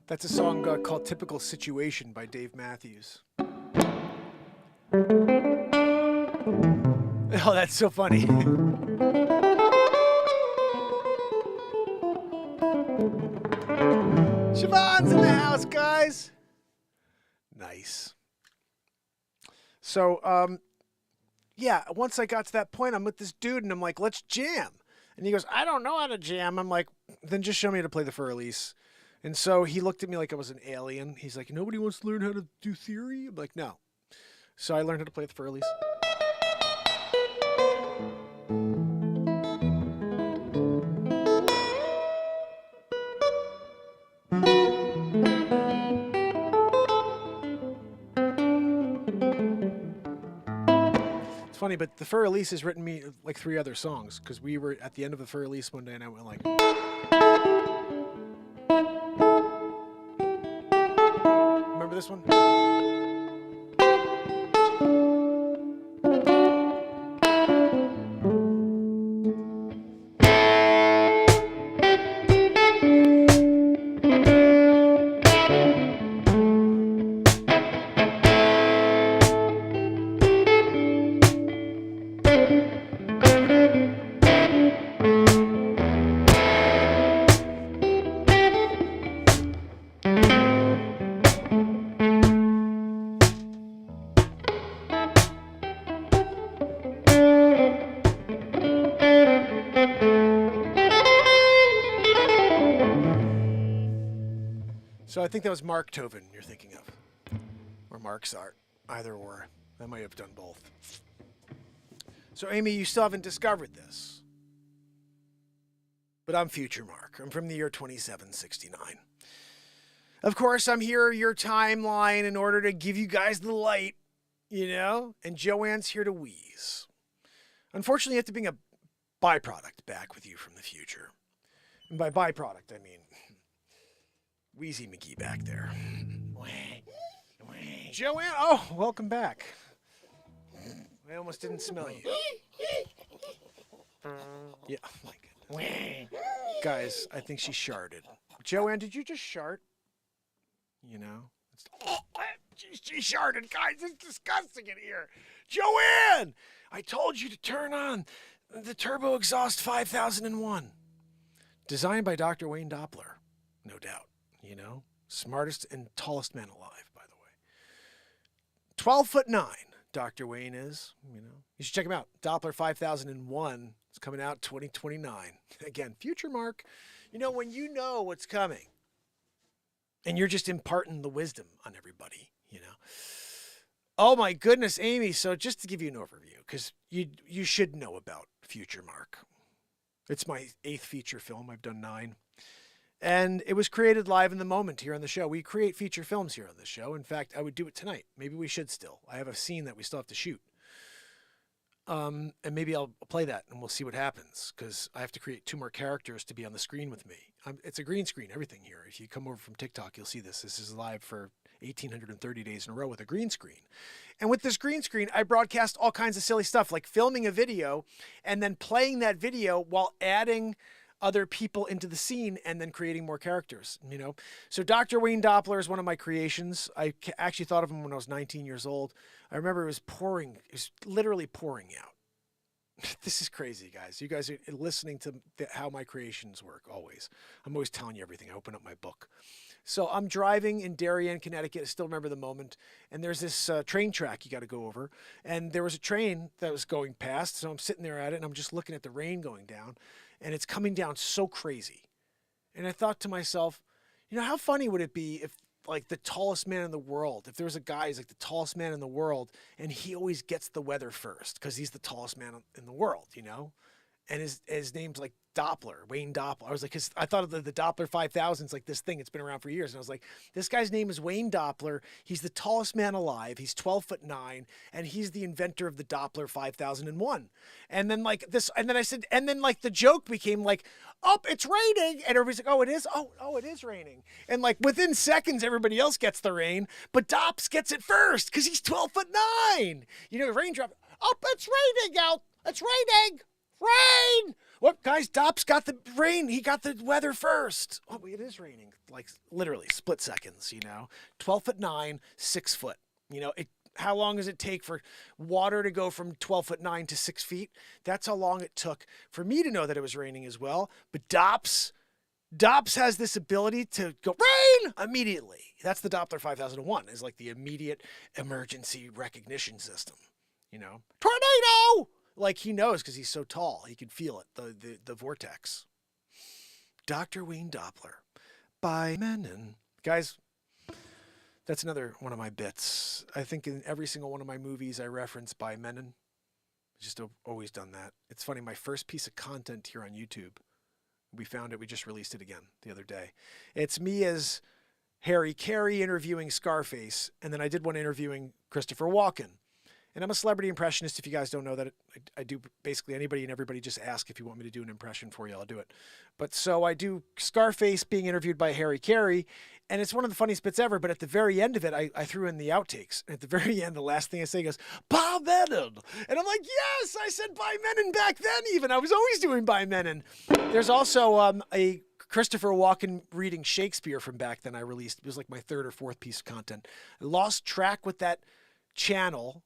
Speaker 1: That's a song called Typical Situation by Dave Matthews. Oh, that's so funny. Siobhan's in the house, guys. Nice. So, yeah, once I got to that point, I'm with this dude, and I'm like, let's jam. And he goes, I don't know how to jam. I'm like, then just show me how to play the fur release. And so he looked at me like I was an alien. He's like, nobody wants to learn how to do theory? I'm like, no. So I learned how to play the fur release. Funny, but the fur release has written me like 3 other songs because we were at the end of the fur release one day and I went like, remember this one? So I think that was Mark Tobin you're thinking of. Or Mark's art. Either or. I might have done both. So Amy, you still haven't discovered this. But I'm Future Mark. I'm from the year 2769. Of course, I'm here, your timeline, in order to give you guys the light, you know? And Joanne's here to wheeze. Unfortunately, you have to bring a byproduct back with you from the future. And by byproduct, I mean Wheezy McGee back there. Joanne, oh, welcome back. I almost didn't smell you. Yeah, oh my goodness. Guys, I think she sharted. Joanne, did you just shart? You know? She sharted, guys. It's disgusting in here. Joanne! I told you to turn on the Turbo Exhaust 5001. Designed by Dr. Wayne Doppler, no doubt. You know, smartest and tallest man alive, by the way. 12'9", Dr. Wayne is, you know. You should check him out. Doppler 5001 is coming out 2029. Again, Future Mark. You know, when you know what's coming and you're just imparting the wisdom on everybody, you know. Oh my goodness, Amy. So just to give you an overview, because you should know about Future Mark. It's my 8th feature film. I've done 9. And it was created live in the moment here on the show. We create feature films here on the show. In fact, I would do it tonight. Maybe we should still. I have a scene that we still have to shoot. And maybe I'll play that and we'll see what happens, because I have to create 2 more characters to be on the screen with me. It's a green screen, everything here. If you come over from TikTok, you'll see this. This is live for 1,830 days in a row with a green screen. And with this green screen, I broadcast all kinds of silly stuff, like filming a video and then playing that video while adding other people into the scene and then creating more characters, you know? So Dr. Wayne Doppler is one of my creations. I actually thought of him when I was 19 years old. I remember it was pouring. It was literally pouring out. This is crazy, guys. You guys are listening to how my creations work always. I'm always telling you everything. I open up my book. So I'm driving in Darien, Connecticut. I still remember the moment. And there's this train track you got to go over. And there was a train that was going past. So I'm sitting there at it, and I'm just looking at the rain going down. And it's coming down so crazy. And I thought to myself, you know, how funny would it be if, like, the tallest man in the world, if there was a guy who's like the tallest man in the world, and he always gets the weather first because he's the tallest man in the world, you know? And his name's like Doppler, Wayne Doppler. I was like, I thought of the Doppler 5000 is like this thing. It's been around for years. And I was like, this guy's name is Wayne Doppler. He's the tallest man alive. He's 12'9", and he's the inventor of the Doppler 5001. And then like this, and then I said, and then like the joke became like, oh, it's raining. And everybody's like, oh, it is? Oh, it is raining. And like within seconds, everybody else gets the rain, but Dops gets it first because he's 12'9". You know, raindrop. Oh, it's raining out. It's raining. Rain! What, guys? Dops got the rain. He got the weather first. Oh, it is raining. Like literally split seconds, you know. 12'9", 6 foot. You know, how long does it take for water to go from 12'9" to 6 feet? That's how long it took for me to know that it was raining as well. But Dops has this ability to go rain immediately. That's the Doppler 5001, is like the immediate emergency recognition system. You know, tornado! Like he knows because he's so tall. He can feel it, the vortex. Dr. Wayne Doppler by Menon. Guys, that's another one of my bits. I think in every single one of my movies I reference by Menon. Just always done that. It's funny, my first piece of content here on YouTube, we found it, we just released it again the other day. It's me as Harry Carey interviewing Scarface, and then I did one interviewing Christopher Walken. And I'm a celebrity impressionist. If you guys don't know that, I do basically anybody and everybody just ask if you want me to do an impression for you, I'll do it. But so I do Scarface being interviewed by Harry Carey, and it's one of the funniest bits ever. But at the very end of it, I threw in the outtakes. And at the very end, the last thing I say goes, By Menon. And I'm like, yes, I said By Menon back then even. I was always doing By Menon. There's also a Christopher Walken reading Shakespeare from back then I released. It was like my 3rd or 4th piece of content. I lost track with that channel,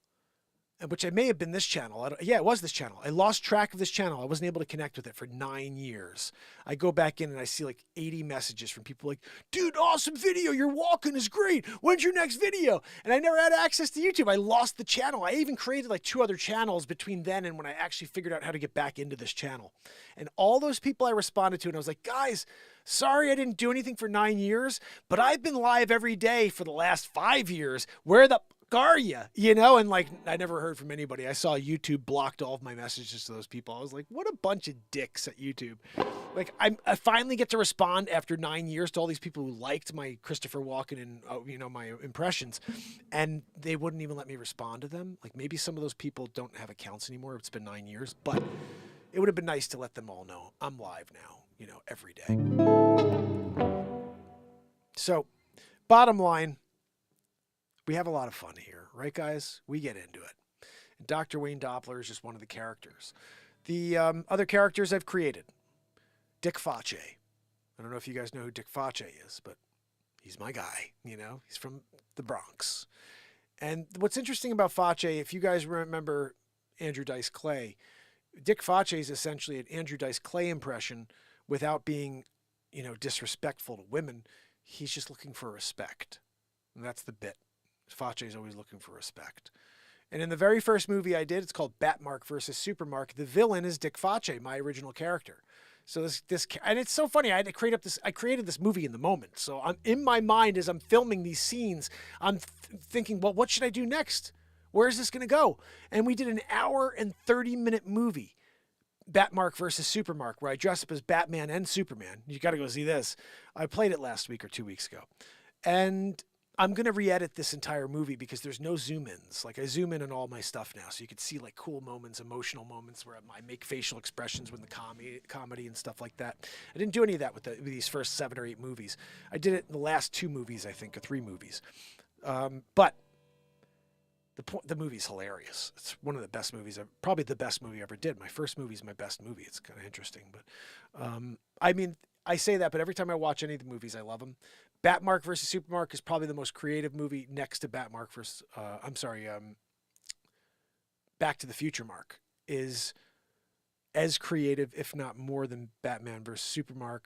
Speaker 1: which I may have been this channel. Yeah, it was this channel. I lost track of this channel. I wasn't able to connect with it for 9 years. I go back in and I see like 80 messages from people like, dude, awesome video. Your walking is great. When's your next video? And I never had access to YouTube. I lost the channel. I even created like 2 other channels between then and when I actually figured out how to get back into this channel. And all those people I responded to, and I was like, guys, sorry I didn't do anything for 9 years, but I've been live every day for the last 5 years. Where the are you? You know, and like I never heard from anybody. I saw YouTube blocked all of my messages to those people. I was like, what a bunch of dicks at YouTube. Like I finally get to respond after 9 years to all these people who liked my Christopher Walken and you know, my impressions, and they wouldn't even let me respond to them. Like maybe some of those people don't have accounts anymore. It's been 9 years, but it would have been nice to let them all know I'm live now, you know, every day. So bottom line, we have a lot of fun here, right, guys? We get into it. And Dr. Wayne Doppler is just one of the characters. The other characters I've created. Dick Facce. I don't know if you guys know who Dick Facce is, but he's my guy, you know? He's from the Bronx. And what's interesting about Facce, if you guys remember Andrew Dice Clay, Dick Facce is essentially an Andrew Dice Clay impression without being, you know, disrespectful to women. He's just looking for respect. And that's the bit. Facce is always looking for respect. And in the very first movie I did, it's called Batmark versus Supermark. The villain is Dick Facce, my original character. So this and it's so funny. I created this movie in the moment. So I'm in my mind as I'm filming these scenes, I'm thinking, well, what should I do next? Where is this going to go? And we did an hour and 30-minute movie. Batmark versus Supermark, where I dress up as Batman and Superman. You got to go see this. I played it last week or 2 weeks ago. And I'm going to re-edit this entire movie because there's no zoom-ins. Like, I zoom in on all my stuff now, so you can see, like, cool moments, emotional moments where I make facial expressions with the comedy and stuff like that. I didn't do any of that with these first 7 or 8 movies. I did it in the last 2 movies, I think, or 3 movies. But the movie's hilarious. It's one of the best movies, probably the best movie I ever did. My first movie is my best movie. It's kind of interesting. But, I mean, I say that, but every time I watch any of the movies, I love them. Batmark versus Supermark is probably the most creative movie next to Batmark versus, Back to the Future Mark is as creative, if not more than Batman versus Supermark.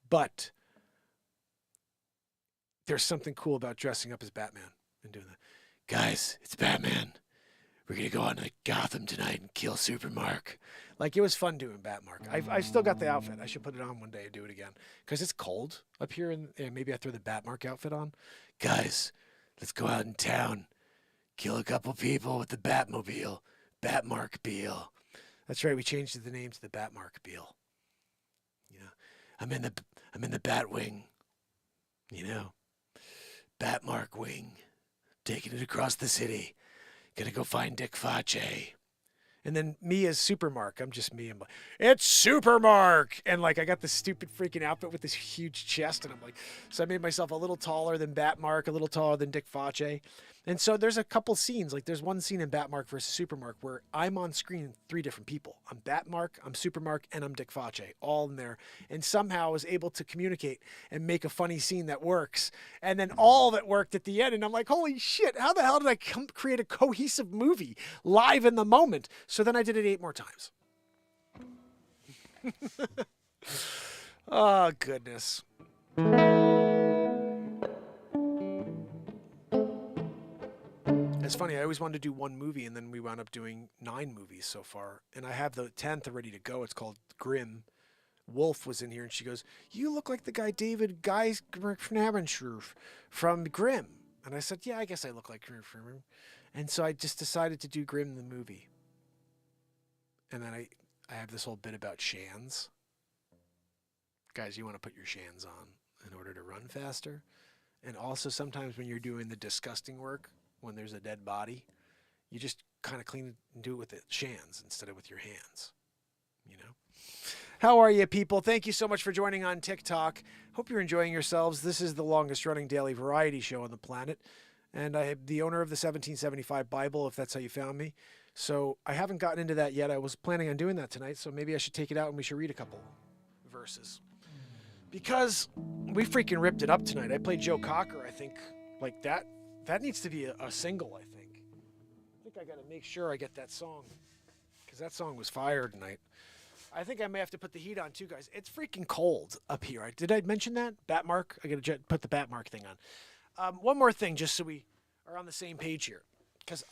Speaker 1: But there's something cool about dressing up as Batman and doing that. Guys, it's Batman. We're going to go on to Gotham tonight and kill Supermark. Like, it was fun doing Batmark. I've still got the outfit. I should put it on one day and do it again. Because it's cold up here, and maybe I throw the Batmark outfit on. Guys, let's go out in town. Kill a couple people with the Batmobile. Batmark-bile. That's right, we changed the name to the Batmark-bile. You know, I'm in the Batwing. You know, Batmark wing. Taking it across the city. Gonna go find Dick Face. And then me as Supermark. I'm just me. I'm like, it's Supermark! And like, I got this stupid freaking outfit with this huge chest. And I'm like, so I made myself a little taller than Batmark, a little taller than Dick Face. And so there's a couple scenes. Like, there's one scene in Batmark versus Supermark where I'm on screen 3 different people. I'm Batmark, I'm Supermark, and I'm Dick Face, all in there. And somehow I was able to communicate and make a funny scene that works. And then all of it worked at the end. And I'm like, holy shit, how the hell did I create a cohesive movie live in the moment? So then I did it 8 more times. Oh, goodness. It's funny, I always wanted to do 1 movie, and then we wound up doing 9 movies so far. And I have the 10th ready to go. It's called Grimm. Wolf was in here, and she goes, you look like the guy David from Grimm. And I said, yeah, I guess I look like Grimm. And so I just decided to do Grimm the movie. And then I have this whole bit about shans. Guys, you want to put your shans on in order to run faster. And also sometimes when you're doing the disgusting work, when there's a dead body, you just kind of clean it and do it with the shans instead of with your hands. You know? How are you, people? Thank you so much for joining on TikTok. Hope you're enjoying yourselves. This is the longest running daily variety show on the planet. And I am the owner of the 1775 Bible, if that's how you found me. So I haven't gotten into that yet. I was planning on doing that tonight, so maybe I should take it out and we should read a couple verses. Because we freaking ripped it up tonight. I played Joe Cocker, I think, like that. That needs to be a single, I think. I think I got to make sure I get that song. Because that song was fire tonight. I think I may have to put the heat on too, guys. It's freaking cold up here. Did I mention that? Batmark? I got to put the Batmark thing on. One more thing, just so we are on the same page here. Because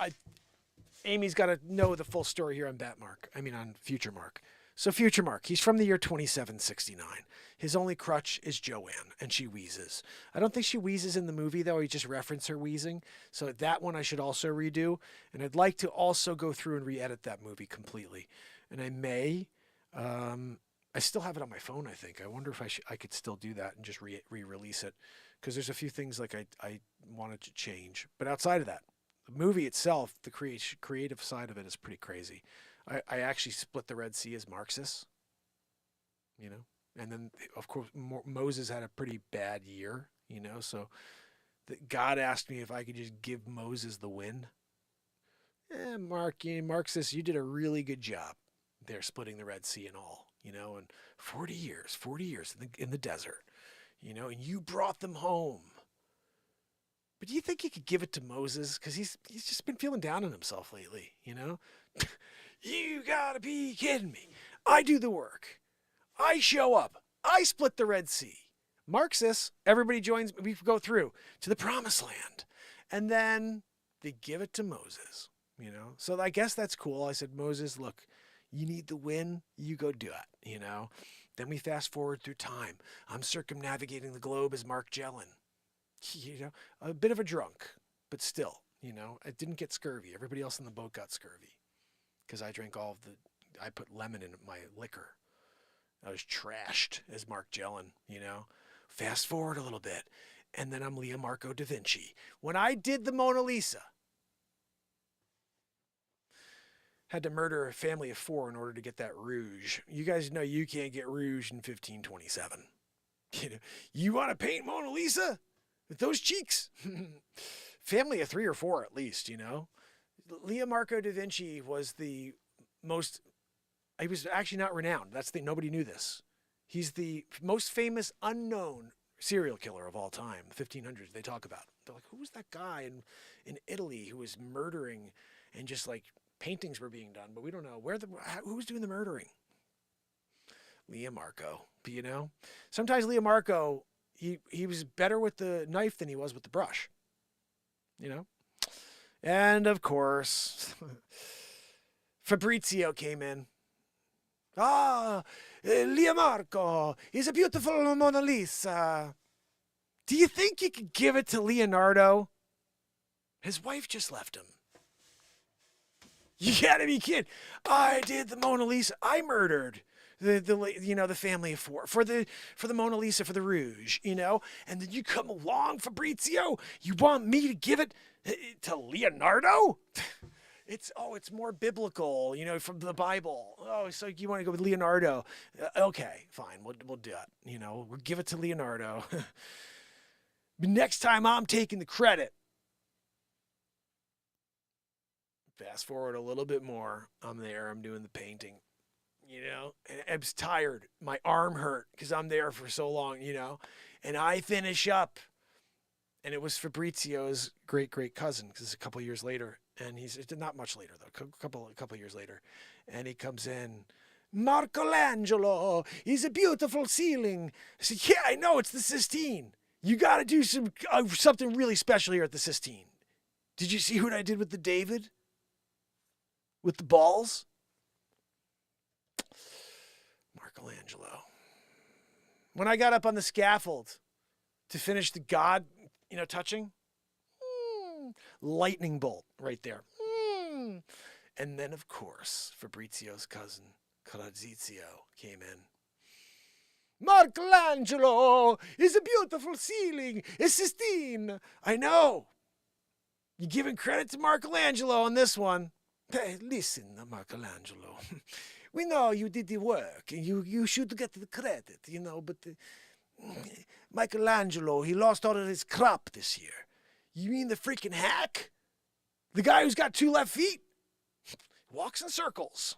Speaker 1: Amy's got to know the full story here on Batmark. I mean, on Future Mark. So Future Mark, he's from the year 2769. His only crutch is Joanne, and she wheezes. I don't think she wheezes in the movie, though. He just referenced her wheezing. So that one I should also redo. And I'd like to also go through and re-edit that movie completely. And I may. I still have it on my phone, I think. I wonder if I could still do that and just re-release it. Because there's a few things like I wanted to change. But outside of that, the movie itself, the creative side of it is pretty crazy. I actually split the Red Sea as Marxists, you know, and then of course Moses had a pretty bad year, you know, so God asked me if I could just give Moses the win. Marxists, you did a really good job there splitting the Red Sea and all, you know, and 40 years in the desert, you know, and you brought them home. But do you think you could give it to Moses? Because he's just been feeling down on himself lately, you know? You gotta be kidding me. I do the work. I show up. I split the Red Sea. Marxists, everybody joins, we go through to the promised land. And then they give it to Moses, you know? So I guess that's cool. I said, Moses, look, you need the win. You go do it, you know? Then we fast forward through time. I'm circumnavigating the globe as Mark Jellin. You know, a bit of a drunk, but still, you know, I didn't get scurvy. Everybody else in the boat got scurvy because I drank all of I put lemon in my liquor. I was trashed as Mark Jellin, you know. Fast forward a little bit, and then I'm Leonardo da Vinci. When I did the Mona Lisa, had to murder a family of 4 in order to get that rouge. You guys know you can't get rouge in 1527. You know, you want to paint Mona Lisa with those cheeks? Family of 3 or 4 at least, you know. Leonardo da Vinci was the most, he was actually not renowned. Nobody knew this. He's the most famous unknown serial killer of all time. The 1500s they talk about. They're like, who was that guy in Italy who was murdering and just like paintings were being done, but we don't know who was doing the murdering. Leonardo, you know. Sometimes Leonardo, he was better with the knife than he was with the brush, you know. And of course, Fabrizio came in. Leonardo is a beautiful Mona Lisa. Do you think you could give it to Leonardo? His wife just left him. You gotta be kidding. I did the Mona Lisa. I murdered the family of 4 for the Mona Lisa, for the rouge, you know. And then you come along, Fabrizio. You want me to give it to Leonardo? It's more biblical, you know, from the Bible. Oh, so you want to go with Leonardo? Okay, fine. We'll do it. You know, we'll give it to Leonardo. But next time I'm taking the credit. Fast forward a little bit more. I'm there. I'm doing the painting, you know. And I was tired. My arm hurt because I'm there for so long, you know. And I finish up. And it was Fabrizio's great cousin, because it's a couple years later. And it's not much later, though. A couple years later. And he comes in. Michelangelo is a beautiful ceiling. I said, yeah, I know. It's the Sistine. You got to do something really special here at the Sistine. Did you see what I did with the David? With the balls? Michelangelo. When I got up on the scaffold to finish the God, you know, touching, lightning bolt right there. And then, of course, Fabrizio's cousin, Corazizio, came in. Michelangelo is a beautiful ceiling. It's Sistine. I know. You're giving credit to Michelangelo on this one. Hey, listen, Michelangelo. We know you did the work, and you should get the credit, you know, but Michelangelo, he lost all of his crop this year. You mean the freaking hack? The guy who's got 2 left feet? Walks in circles.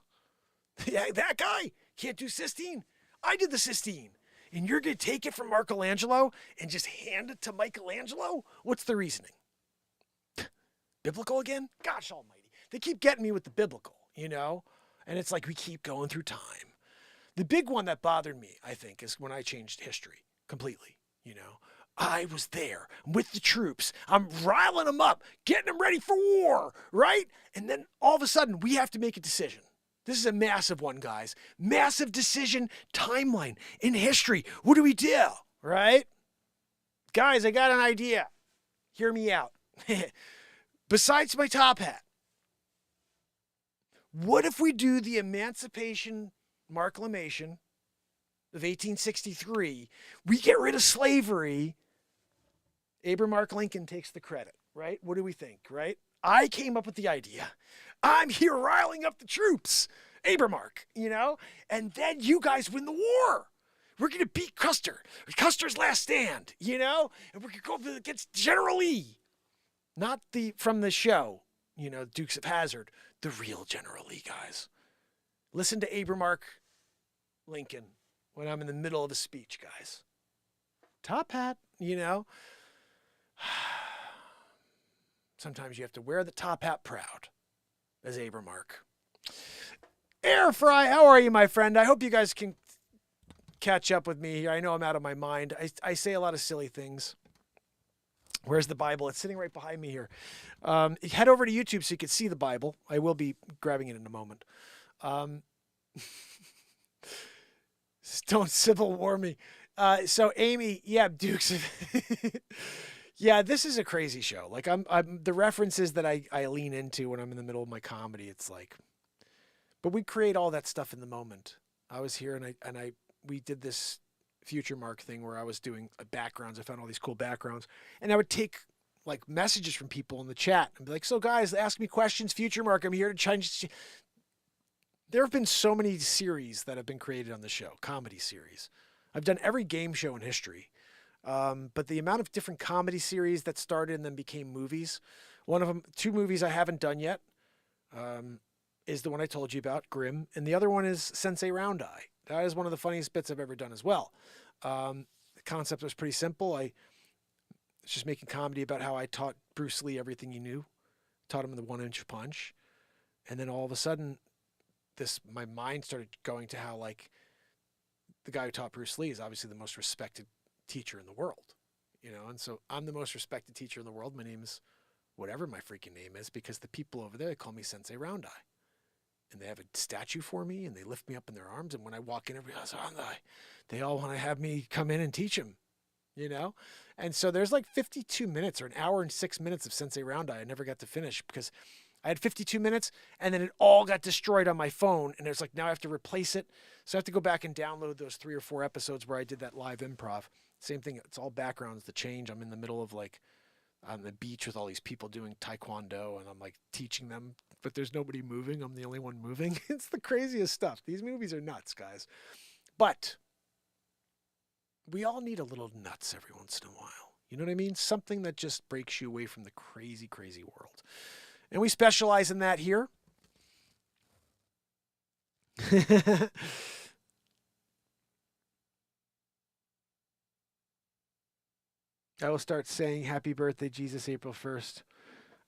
Speaker 1: Yeah, that guy can't do Sistine. I did the Sistine. And you're going to take it from Michelangelo and just hand it to Michelangelo? What's the reasoning? Biblical again? Gosh almighty. They keep getting me with the biblical, you know? And it's like we keep going through time. The big one that bothered me, I think, is when I changed history completely, you know? I was there with the troops. I'm riling them up, getting them ready for war, right? And then all of a sudden, we have to make a decision. This is a massive one, guys. Massive decision timeline in history. What do we do, right? Guys, I got an idea. Hear me out. Besides my top hat, what if we do the Emancipation Proclamation of 1863? We get rid of slavery. Abraham Lincoln takes the credit, right? What do we think, right? I came up with the idea. I'm here riling up the troops, Abraham, you know? And then you guys win the war. We're going to beat Custer. Custer's last stand, you know? And we're going to go against General Lee. Not from the show, you know, Dukes of Hazzard. The real General Lee, guys. Listen to Abraham Lincoln when I'm in the middle of a speech, guys. Top hat, you know. Sometimes you have to wear the top hat proud, as Abraham. Air Fry, how are you, my friend? I hope you guys can catch up with me here. I know I'm out of my mind. I say a lot of silly things. Where's the Bible? It's sitting right behind me here. Head over to YouTube so you can see the Bible. I will be grabbing it in a moment. Don't Civil War me. So Amy, yeah, Dukes. Yeah, this is a crazy show. Like I'm the references that I lean into when I'm in the middle of my comedy. It's like But we create all that stuff in the moment. I was here and we did this Future Mark thing where I was doing backgrounds. I found all these cool backgrounds, and I would take like messages from people in the chat and be like, "So guys, ask me questions. Future Mark, I'm here to change." There have been so many series that have been created on the show, comedy series. I've done every game show in history, but the amount of different comedy series that started and then became movies. One of them, 2 movies I haven't done yet. Is the one I told you about, Grimm, and the other one is Sensei Round Eye. That is one of the funniest bits I've ever done as well. The concept was pretty simple. I was just making comedy about how I taught Bruce Lee everything he knew, taught him the 1-inch punch, and then all of a sudden, my mind started going to how like the guy who taught Bruce Lee is obviously the most respected teacher in the world, and so I'm the most respected teacher in the world. My name is whatever my freaking name is because the people over there, they call me Sensei Round Eye. And they have a statue for me, and they lift me up in their arms. And when I walk in, everybody goes, they all want to have me come in and teach them, And so there's like 52 minutes or an hour and 6 minutes of Sensei Round Eye I never got to finish because I had 52 minutes, and then it all got destroyed on my phone. And it's like now I have to replace it. So I have to go back and download those 3 or 4 episodes where I did that live improv. Same thing. It's all backgrounds. The change. I'm in the middle of like on the beach with all these people doing taekwondo, and I'm like teaching them, but there's nobody moving. I'm the only one moving. It's the craziest stuff. These movies are nuts, guys. But we all need a little nuts every once in a while. You know what I mean? Something that just breaks you away from the crazy, crazy world. And we specialize in that here. I will start saying happy birthday, Jesus, April 1st.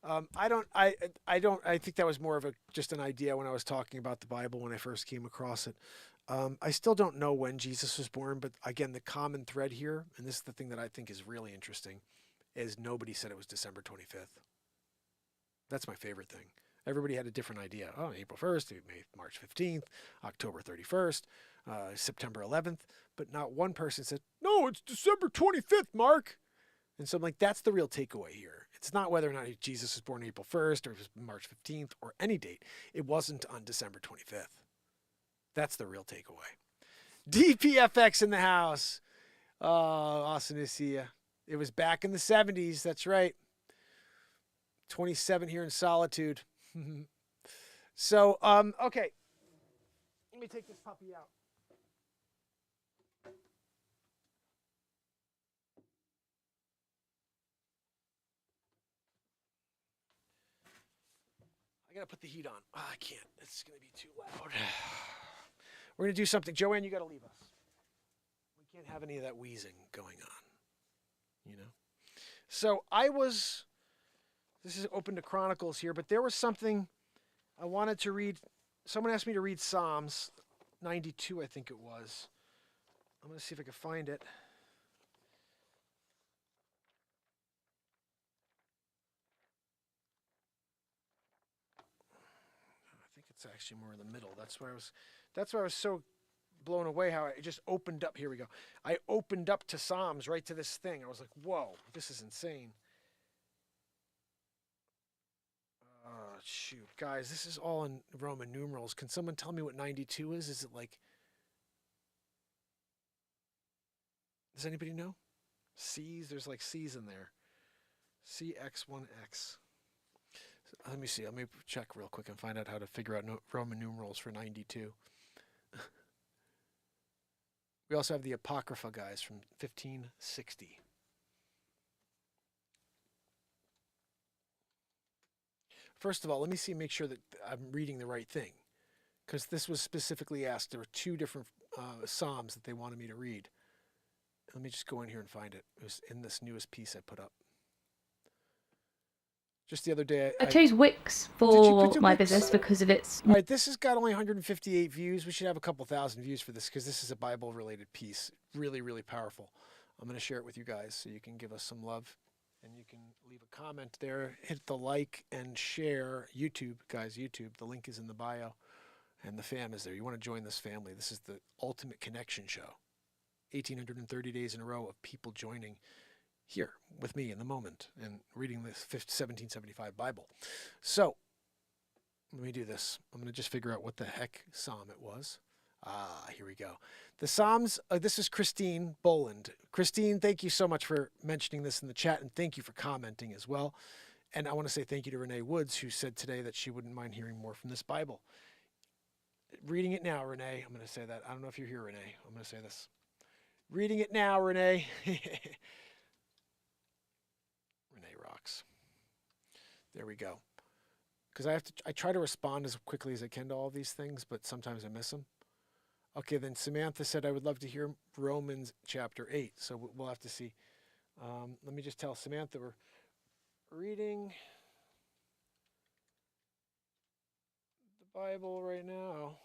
Speaker 1: I think that was more of just an idea when I was talking about the Bible when I first came across it. I still don't know when Jesus was born, but again, the common thread here, and this is the thing that I think is really interesting, is nobody said it was December 25th. That's my favorite thing. Everybody had a different idea. Oh, April 1st, March 15th, October 31st, September 11th, but not one person said, no, it's December 25th, Mark. And so I'm like, that's the real takeaway here. It's not whether or not Jesus was born April 1st or it was March 15th or any date. It wasn't on December 25th. That's the real takeaway. DPFX in the house. Oh, awesome to see you. It was back in the 70s. That's right. 27 here in solitude. So, okay. Let me take this puppy out. I gotta put the heat on. Oh, I can't. It's gonna be too loud. We're gonna do something. Joanne, you gotta leave us. We can't have any of that wheezing going on. So this is open to Chronicles here, but there was something I wanted to read. Someone asked me to read Psalms 92, I think it was. I'm gonna see if I can find it. It's actually more in the middle. That's why I was so blown away how it just opened up. Here we go. I opened up to Psalms, right to this thing. I was like, whoa, this is insane. Oh, shoot. Guys, this is all in Roman numerals. Can someone tell me what 92 is? Is it like... Does anybody know? C's? There's like C's in there. CX1X. Let me see. Let me check real quick and find out how to figure out Roman numerals for 92. We also have the Apocrypha, guys, from 1560. First of all, let me make sure that I'm reading the right thing, because this was specifically asked. There were 2 different Psalms that they wanted me to read. Let me just go in here and find it. It was in this newest piece I put up. Just the other day,
Speaker 2: I chose Wix for my business because of its...
Speaker 1: All right, this has got only 158 views. We should have a couple thousand views for this because this is a Bible-related piece. Really, really powerful. I'm going to share it with you guys so you can give us some love. And you can leave a comment there. Hit the like and share. YouTube, guys, YouTube. The link is in the bio. And the fam is there. You want to join this family. This is the ultimate connection show. 1,830 days in a row of people joining here with me in the moment and reading this 1775 Bible. So Let me do this. I'm going to just figure out what the heck psalm it was. Here we go. The Psalms, this is Christine Boland. Christine, thank you so much for mentioning this in the chat, and thank you for commenting as well. And I want to say thank you to Renee Woods, who said today that she wouldn't mind hearing more from this Bible. Reading it now, Renee. I'm going to say that. I don't know if you're here, Renee. I'm going to say this. Reading it now, Renee. Renee rocks. There we go. Because I try to respond as quickly as I can to all these things, but sometimes I miss them. Okay, then Samantha said, I would love to hear Romans chapter 8. So we'll have to see. Let me just tell Samantha we're reading the Bible right now.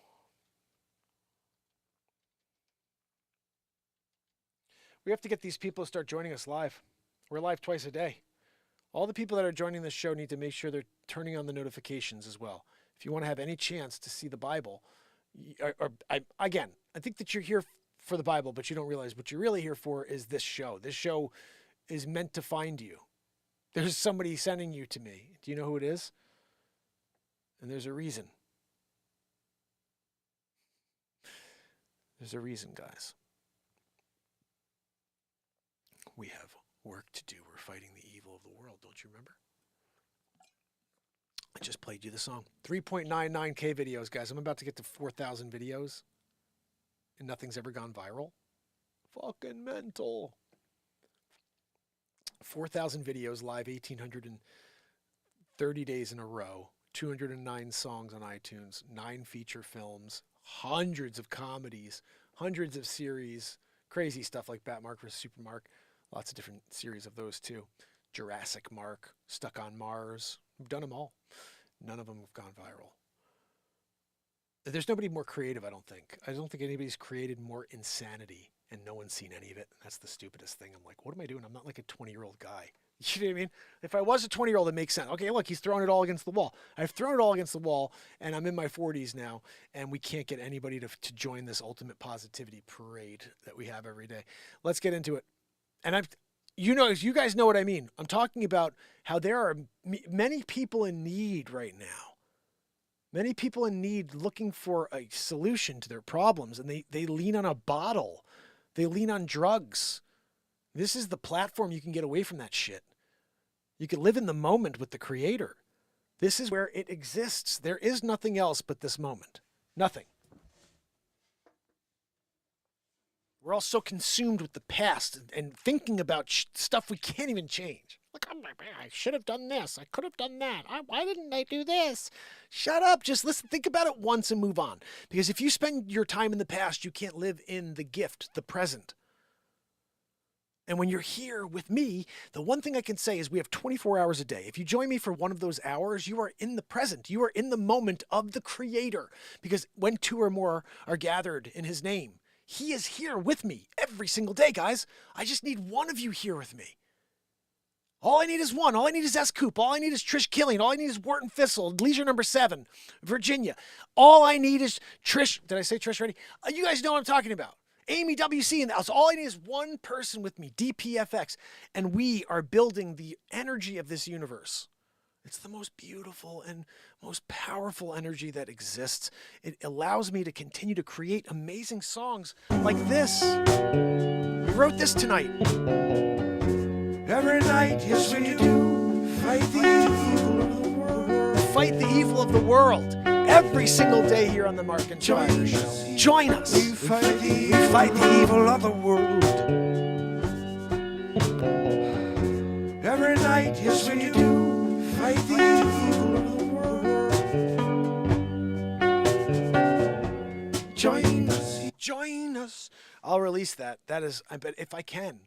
Speaker 1: We have to get these people to start joining us live. We're live twice a day. All the people that are joining this show need to make sure they're turning on the notifications as well. If you want to have any chance to see the Bible, again, I think that you're here for the Bible, but you don't realize what you're really here for is this show. This show is meant to find you. There's somebody sending you to me. Do you know who it is? And there's a reason. There's a reason, guys. We have work to do. We're fighting the evil of the world. Don't you remember? I just played you the song. 3.99K videos, guys. I'm about to get to 4,000 videos. And nothing's ever gone viral. Fucking mental. 4,000 videos live, 1,830 days in a row. 209 songs on iTunes. 9 feature films. Hundreds of comedies. Hundreds of series. Crazy stuff like Batmark vs. Supermark. Lots of different series of those too. Jurassic Mark, Stuck on Mars. We've done them all. None of them have gone viral. There's nobody more creative, I don't think. I don't think anybody's created more insanity and no one's seen any of it. That's the stupidest thing. I'm like, what am I doing? I'm not like a 20-year-old guy. You know what I mean? If I was a 20-year-old, it makes sense. Okay, look, he's throwing it all against the wall. I've thrown it all against the wall, and I'm in my 40s now, and we can't get anybody to join this ultimate positivity parade that we have every day. Let's get into it. And you guys know what I mean. I'm talking about how there are many people in need right now. Many people in need looking for a solution to their problems, and they lean on a bottle. They lean on drugs. This is the platform you can get away from that shit. You can live in the moment with the Creator. This is where it exists. There is nothing else but this moment. Nothing. We're all so consumed with the past and thinking about stuff we can't even change. Like, oh my God, I should have done this. I could have done that. Why didn't I do this? Shut up. Just listen. Think about it once and move on. Because if you spend your time in the past, you can't live in the gift, the present. And when you're here with me, the one thing I can say is we have 24 hours a day. If you join me for one of those hours, you are in the present. You are in the moment of the Creator. Because when 2 or more are gathered in His name, He is here with me every single day, guys. I just need one of you here with me. All I need is one. All I need is S. Coop. All I need is Trish Killian. All I need is Wharton Thistle, Leisure number 7, Virginia. All I need is Trish. Did I say Trish already? You guys know what I'm talking about. Amy WC in the house. All I need is one person with me, DPFX. And we are building the energy of this universe. It's the most beautiful and most powerful energy that exists. It allows me to continue to create amazing songs like this. We wrote this tonight. Every night, yes we do, fight the evil of the world. Fight the evil of the world. Every single day here on the Mark and Shire Show. Join us. We fight the evil of the world. Every night, yes we do, fight the evil of the world. Join us. Join us. I'll release that. That is, I bet if I can.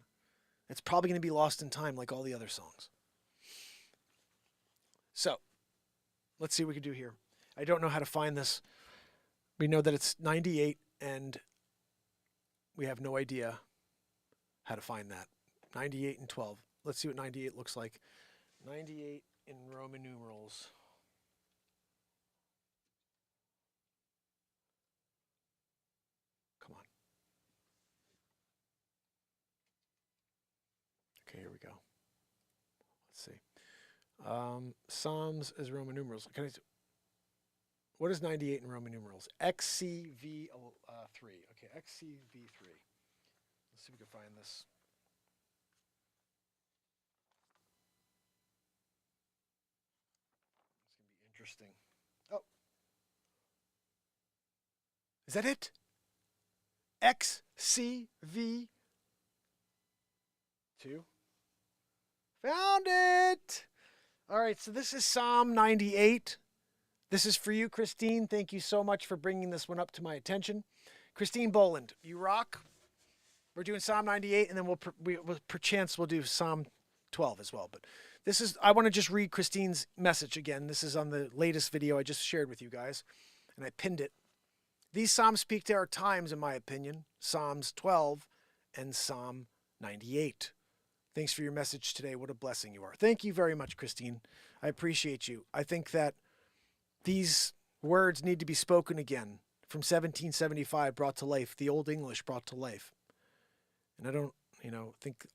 Speaker 1: It's probably going to be lost in time like all the other songs. So, let's see what we can do here. I don't know how to find this. We know that it's 98, and we have no idea how to find that. 98 and 12. Let's see what 98 looks like. 98 in Roman numerals. Come on. Okay, here we go. Let's see. Psalms as Roman numerals. What is 98 in Roman numerals? XCV3. Okay, XCV3. Let's see if we can find this. It's going to be interesting. Oh. Is that it? XCV2. Found it! All right, so this is Psalm 98. This is for you, Christine. Thank you so much for bringing this one up to my attention. Christine Boland, you rock. We're doing Psalm 98, and then we'll perchance we'll do Psalm 12 as well. But this is, I want to just read Christine's message again. This is on the latest video I just shared with you guys, and I pinned it. These Psalms speak to our times, in my opinion. Psalms 12 and Psalm 98. Thanks for your message today. What a blessing you are. Thank you very much, Christine. I appreciate you. I think that these words need to be spoken again, from 1775 brought to life, the Old English brought to life. And I don't, think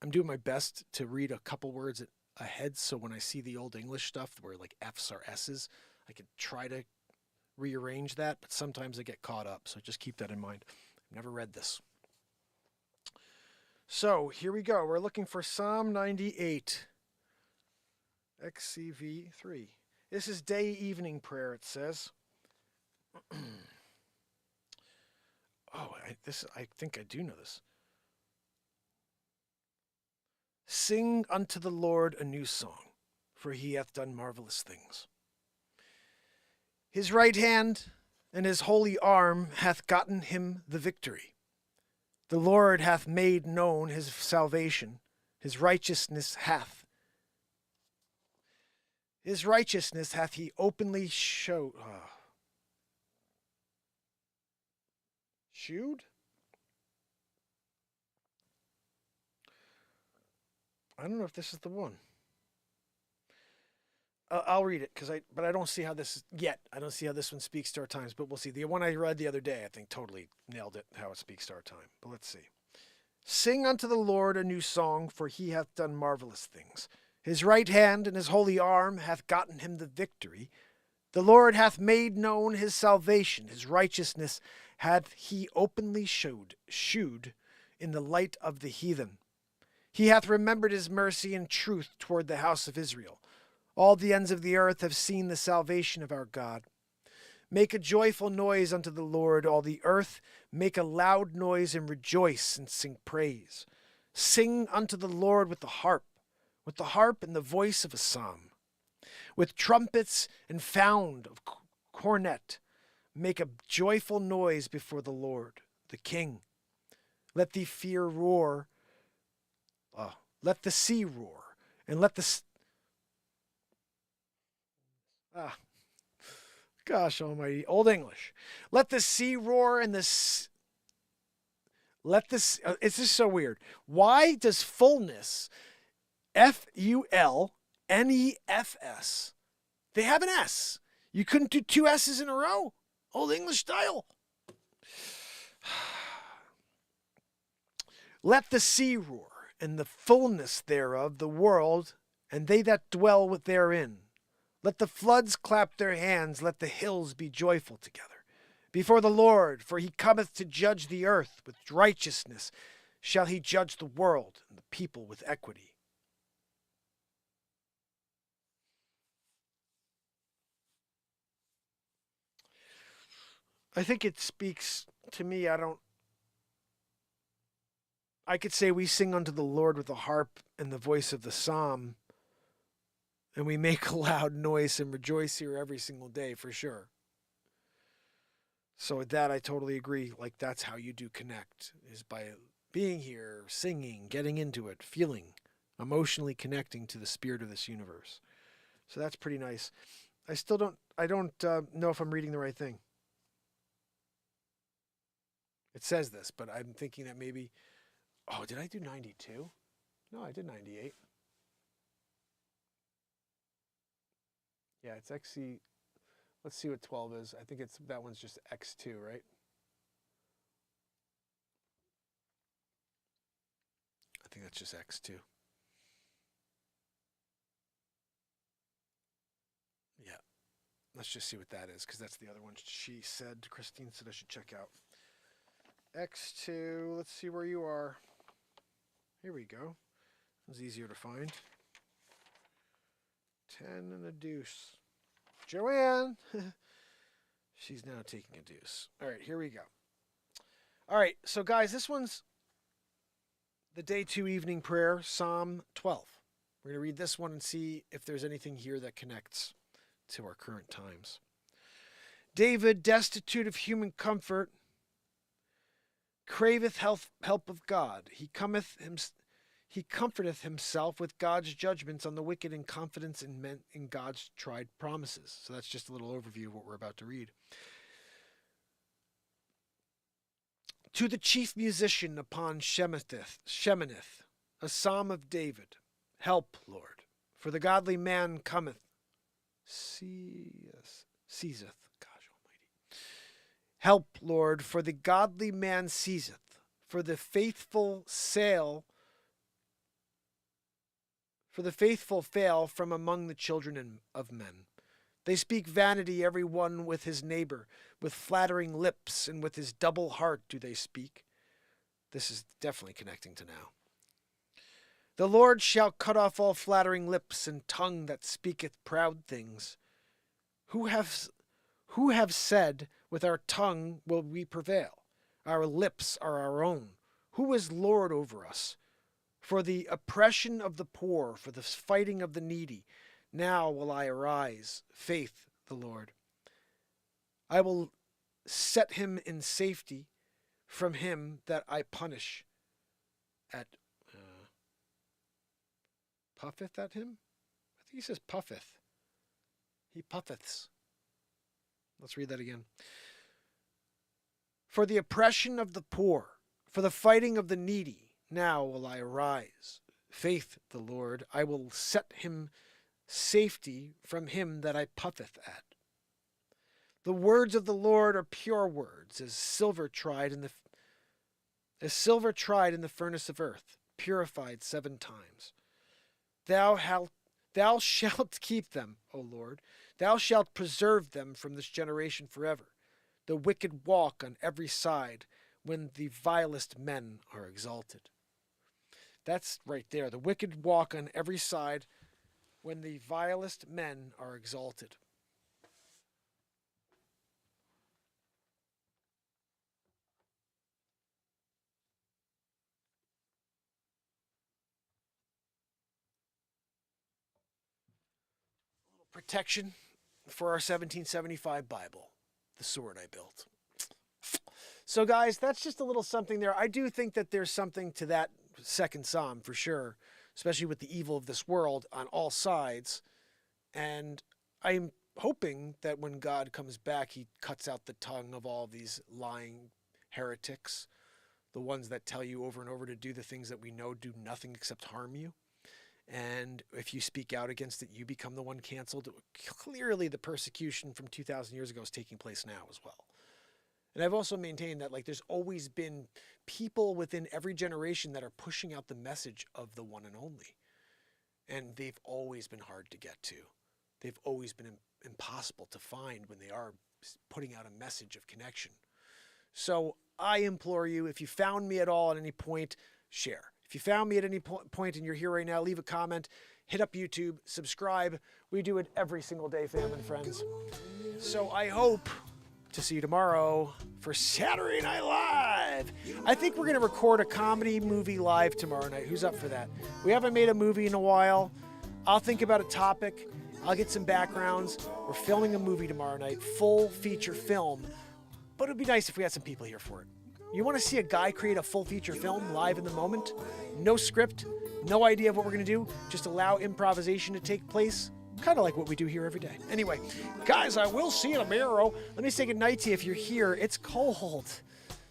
Speaker 1: I'm doing my best to read a couple words ahead, so when I see the Old English stuff where like F's are S's, I can try to rearrange that, but sometimes I get caught up, so just keep that in mind. I've never read this. So here we go. We're looking for Psalm 98, XCV3. This is day evening prayer, it says. I think I do know this. Sing unto the Lord a new song, for he hath done marvelous things. His right hand and his holy arm hath gotten him the victory. The Lord hath made known his salvation. His righteousness hath he openly showed. Shewed? I don't know if this is the one. I'll read it but I don't see how this yet. I don't see how this one speaks to our times, but we'll see. The one I read the other day, I think totally nailed it, how it speaks to our time. But let's see. Sing unto the Lord a new song, for he hath done marvelous things. His right hand and his holy arm hath gotten him the victory. The Lord hath made known his salvation. His righteousness hath he openly shewed in the light of the heathen. He hath remembered his mercy and truth toward the house of Israel. All the ends of the earth have seen the salvation of our God. Make a joyful noise unto the Lord, all the earth. Make a loud noise and rejoice and sing praise. Sing unto the Lord with the harp and the voice of a psalm. With trumpets and sound of cornet, make a joyful noise before the Lord, the King. Let the sea roar, and let the gosh almighty, Old English. Let the sea roar and it's just so weird. Why does fullness, F-U-L-N-E-F-S, they have an S? You couldn't do two S's in a row? Old English style. Let the sea roar, and the fullness thereof, the world, and they that dwell therein. Let the floods clap their hands, let the hills be joyful together. Before the Lord, for he cometh to judge the earth. With righteousness shall he judge the world, and the people with equity. I think it speaks to me. I could say we sing unto the Lord with the harp and the voice of the psalm, and we make a loud noise and rejoice here every single day for sure. So with that, I totally agree. Like, that's how you do connect, is by being here, singing, getting into it, feeling, emotionally connecting to the spirit of this universe. So that's pretty nice. I don't know if I'm reading the right thing. It says this, but I'm thinking that maybe, did I do 92? No, I did 98. Yeah, it's XC. Let's see what 12 is. I think that one's just X2, right? I think that's just X2. Yeah, Let's just see what that is, because that's the other one Christine said I should check out. X2, let's see where you are. Here we go. It was easier to find. 10 and a deuce. Joanne! She's now taking a deuce. All right, here we go. All right, so guys, this one's the day 2 evening prayer, Psalm 12. We're going to read this one and see if there's anything here that connects to our current times. David, destitute of human comfort, craveth help of God. He comforteth himself with God's judgments on the wicked and confidence in God's tried promises. So that's just a little overview of what we're about to read. To the chief musician upon Sheminith, a psalm of David. Help, Lord, for the godly man cometh. Seizeth. Gosh almighty. Help, Lord, for the godly man seizeth, for the faithful fail from among the children of men. They speak vanity every one with his neighbor, with flattering lips, and with his double heart do they speak. This is definitely connecting to now. The Lord shall cut off all flattering lips and tongue that speaketh proud things. Who have said, with our tongue will we prevail? Our lips are our own. Who is Lord over us? For the oppression of the poor, for the fighting of the needy, now will I arise, faith the Lord. I will set him in safety from him that I punish at puffeth at him? I think he says puffeth. He puffeths. Let's read that again. For the oppression of the poor, for the fighting of the needy, now will I arise. Faith the Lord, I will set him safety from him that I puffeth at. The words of the Lord are pure words, as silver tried in the furnace of earth, purified 7 times. Thou shalt keep them, O Lord. Thou shalt preserve them from this generation forever. The wicked walk on every side when the vilest men are exalted. That's right there. The wicked walk on every side when the vilest men are exalted. Protection for our 1775 Bible, the sword I built. So guys, that's just a little something there. I do think that there's something to that second psalm for sure, especially with the evil of this world on all sides. And I'm hoping that when God comes back, he cuts out the tongue of all these lying heretics, the ones that tell you over and over to do the things that we know do nothing except harm you. And if you speak out against it, you become the one canceled. Clearly, the persecution from 2,000 years ago is taking place now as well. And I've also maintained that there's always been people within every generation that are pushing out the message of the one and only. And they've always been hard to get to. They've always been impossible to find when they are putting out a message of connection. So I implore you, if you found me at all at any point, share. If you found me at any point and you're here right now, leave a comment, hit up YouTube, subscribe. We do it every single day, fam and friends. So I hope to see you tomorrow for Saturday Night Live. I think we're going to record a comedy movie live tomorrow night. Who's up for that? We haven't made a movie in a while. I'll think about a topic. I'll get some backgrounds. We're filming a movie tomorrow night, full feature film. But it'd be nice if we had some people here for it. You want to see a guy create a full feature film live in the moment? No script, no idea of what we're going to do, just allow improvisation to take place? Kind of like what we do here every day. Anyway, guys, I will see you tomorrow. Let me say goodnight to you if you're here. It's cold.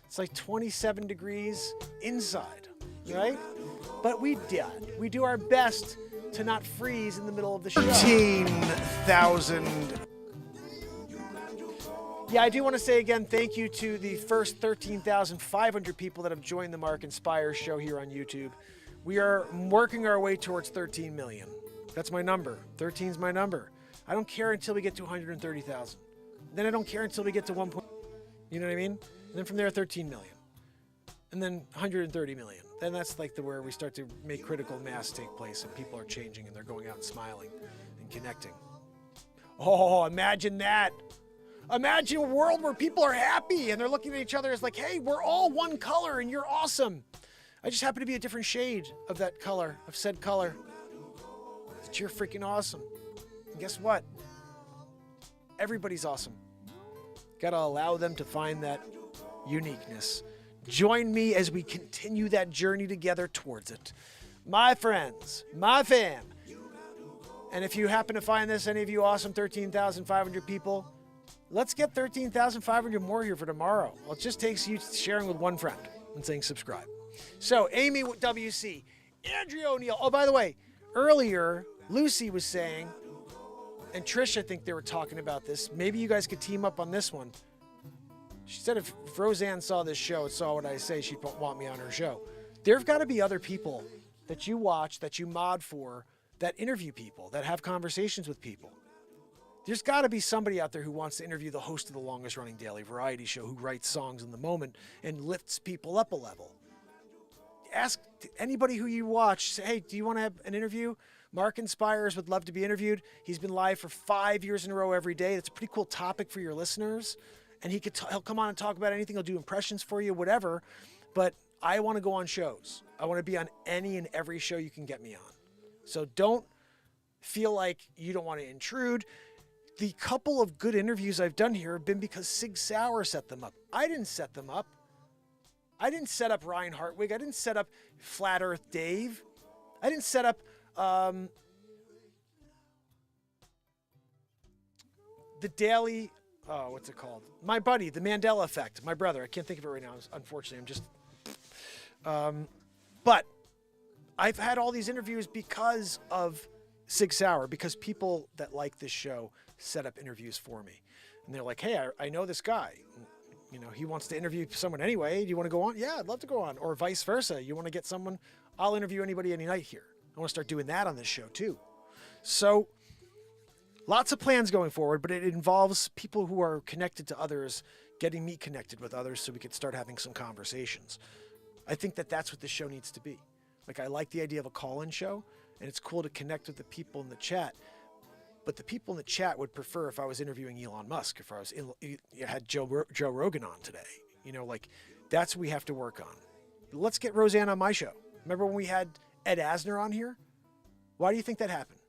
Speaker 1: It's like 27 degrees inside, right? But we do our best to not freeze in the middle of the show. 13,000. Yeah, I do want to say again, thank you to the first 13,500 people that have joined the Mark Inspire show here on YouTube. We are working our way towards 13 million. That's my number. 13's my number. I don't care until we get to 130,000. Then I don't care until we get to 1. You know what I mean? And then from there, 13 million. And then 130 million. Then that's like where we start to make critical mass take place and people are changing and they're going out and smiling and connecting. Oh, imagine that. Imagine a world where people are happy and they're looking at each other as like, hey, we're all one color and you're awesome. I just happen to be a different shade of that color, of said color. But you're freaking awesome. And guess what? Everybody's awesome. Gotta allow them to find that uniqueness. Join me as we continue that journey together towards it. My friends, my fam. And if you happen to find this, any of you awesome 13,500 people, let's get 13,500 more here for tomorrow. Well, it just takes you sharing with one friend and saying subscribe. So, Amy WC, Andrea O'Neill. Oh, by the way, earlier, Lucy was saying, and Trish, I think they were talking about this. Maybe you guys could team up on this one. She said if Roseanne saw this show and saw what I say, she'd want me on her show. There've got to be other people that you watch, that you mod for, that interview people, that have conversations with people. There's got to be somebody out there who wants to interview the host of the longest running daily variety show, who writes songs in the moment and lifts people up a level. Ask anybody who you watch, say, hey, do you want to have an interview? Mark Inspires would love to be interviewed. He's been live for 5 years in a row every day. That's a pretty cool topic for your listeners. And he'll come on and talk about anything. He'll do impressions for you, whatever. But I want to go on shows. I want to be on any and every show you can get me on. So don't feel like you don't want to intrude. The couple of good interviews I've done here have been because Sig Sauer set them up. I didn't set them up. I didn't set up Ryan Hartwig. I didn't set up Flat Earth Dave. I didn't set up the Daily, what's it called? My buddy, the Mandela Effect. My brother. I can't think of it right now. Unfortunately, I'm just... but I've had all these interviews because of Sig Sauer, because people that like this show set up interviews for me. And they're like, hey, I know this guy. You know, he wants to interview someone anyway. Do you want to go on? Yeah, I'd love to go on. Or vice versa. You want to get someone? I'll interview anybody any night here. I want to start doing that on this show too. So lots of plans going forward, but it involves people who are connected to others, getting me connected with others so we can start having some conversations. I think that that's what this show needs to be. Like, I like the idea of a call-in show, and it's cool to connect with the people in the chat. But the people in the chat would prefer if I was interviewing Elon Musk, if I was had Joe Rogan on today. You know, like, that's what we have to work on. Let's get Roseanne on my show. Remember when we had Ed Asner on here? Why do you think that happened?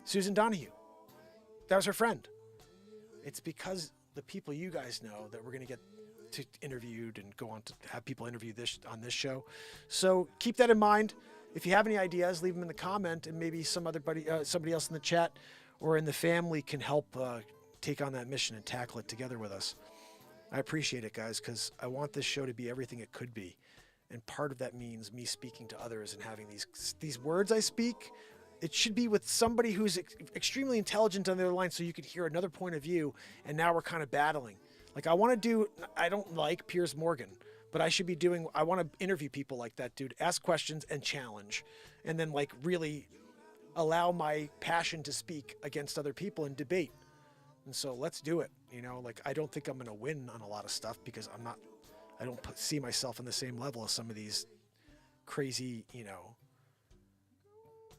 Speaker 1: Susan Donahue. That was her friend. It's because the people you guys know that we're going to get to interviewed and go on to have people interview this on this show. So keep that in mind. If you have any ideas, leave them in the comment, and maybe somebody else in the chat or in the family can help take on that mission and tackle it together with us. I appreciate it, guys, because I want this show to be everything it could be. And part of that means me speaking to others and having these words I speak. It should be with somebody who's extremely intelligent on the other line so you could hear another point of view, and now we're kind of battling. Like, I don't like Piers Morgan, but I want to interview people like that dude, ask questions and challenge, and then like really allow my passion to speak against other people and debate. And so let's do it. You know, like, I don't think I'm going to win on a lot of stuff because I don't see myself on the same level as some of these crazy, you know,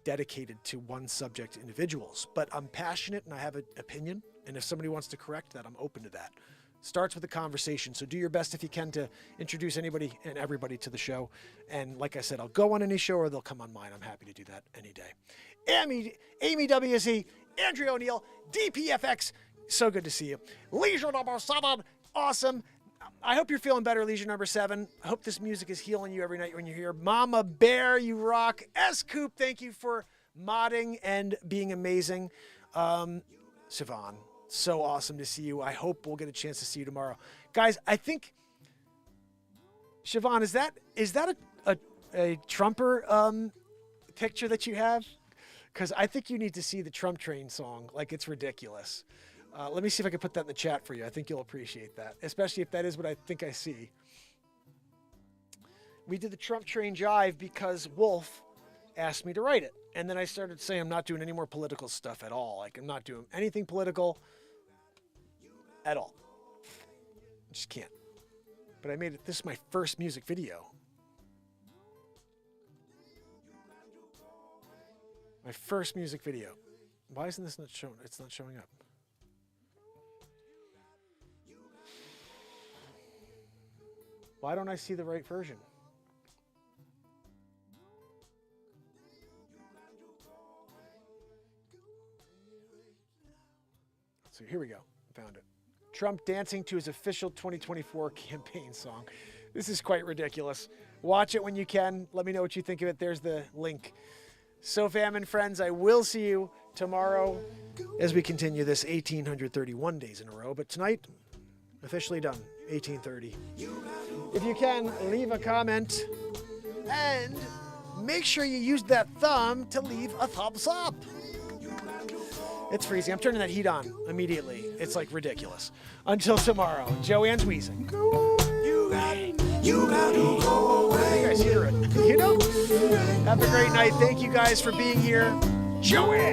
Speaker 1: dedicated to one subject individuals. But I'm passionate and I have an opinion. And if somebody wants to correct that, I'm open to that. Starts with a conversation. So do your best if you can to introduce anybody and everybody to the show. And like I said, I'll go on any show or they'll come on mine. I'm happy to do that any day. Amy WC, Andrea O'Neill, DPFX. So good to see you. Leisure number 7. Awesome. I hope you're feeling better, Leisure number 7. I hope this music is healing you every night when you're here. Mama Bear, you rock. S-Coop, thank you for modding and being amazing. Siobhan, so awesome to see you. I hope we'll get a chance to see you tomorrow. Guys, I think, Siobhan, is that a Trumper picture that you have? Because I think you need to see the Trump Train song. Like, it's ridiculous. Let me see if I can put that in the chat for you. I think you'll appreciate that, especially if that is what I think I see. We did the Trump Train jive because Wolf asked me to write it. And then I started saying I'm not doing any more political stuff at all. Like, I'm not doing anything political at all. I just can't. But I made it. This is my first music video. My first music video. Why isn't this not showing? It's not showing up. Why don't I see the right version? So here we go. Found it. Trump dancing to his official 2024 campaign song. This is quite ridiculous. Watch it when you can. Let me know what you think of it. There's the link. So, fam and friends, I will see you tomorrow as we continue this 1,831 days in a row. But tonight, officially done, 1830. If you can, leave a comment and make sure you use that thumb to leave a thumbs up. It's freezing. I'm turning that heat on immediately. It's like ridiculous. Until tomorrow, Joanne's wheezing. You guys hear it? You know? Have a great night. Thank you guys for being here. Joanne!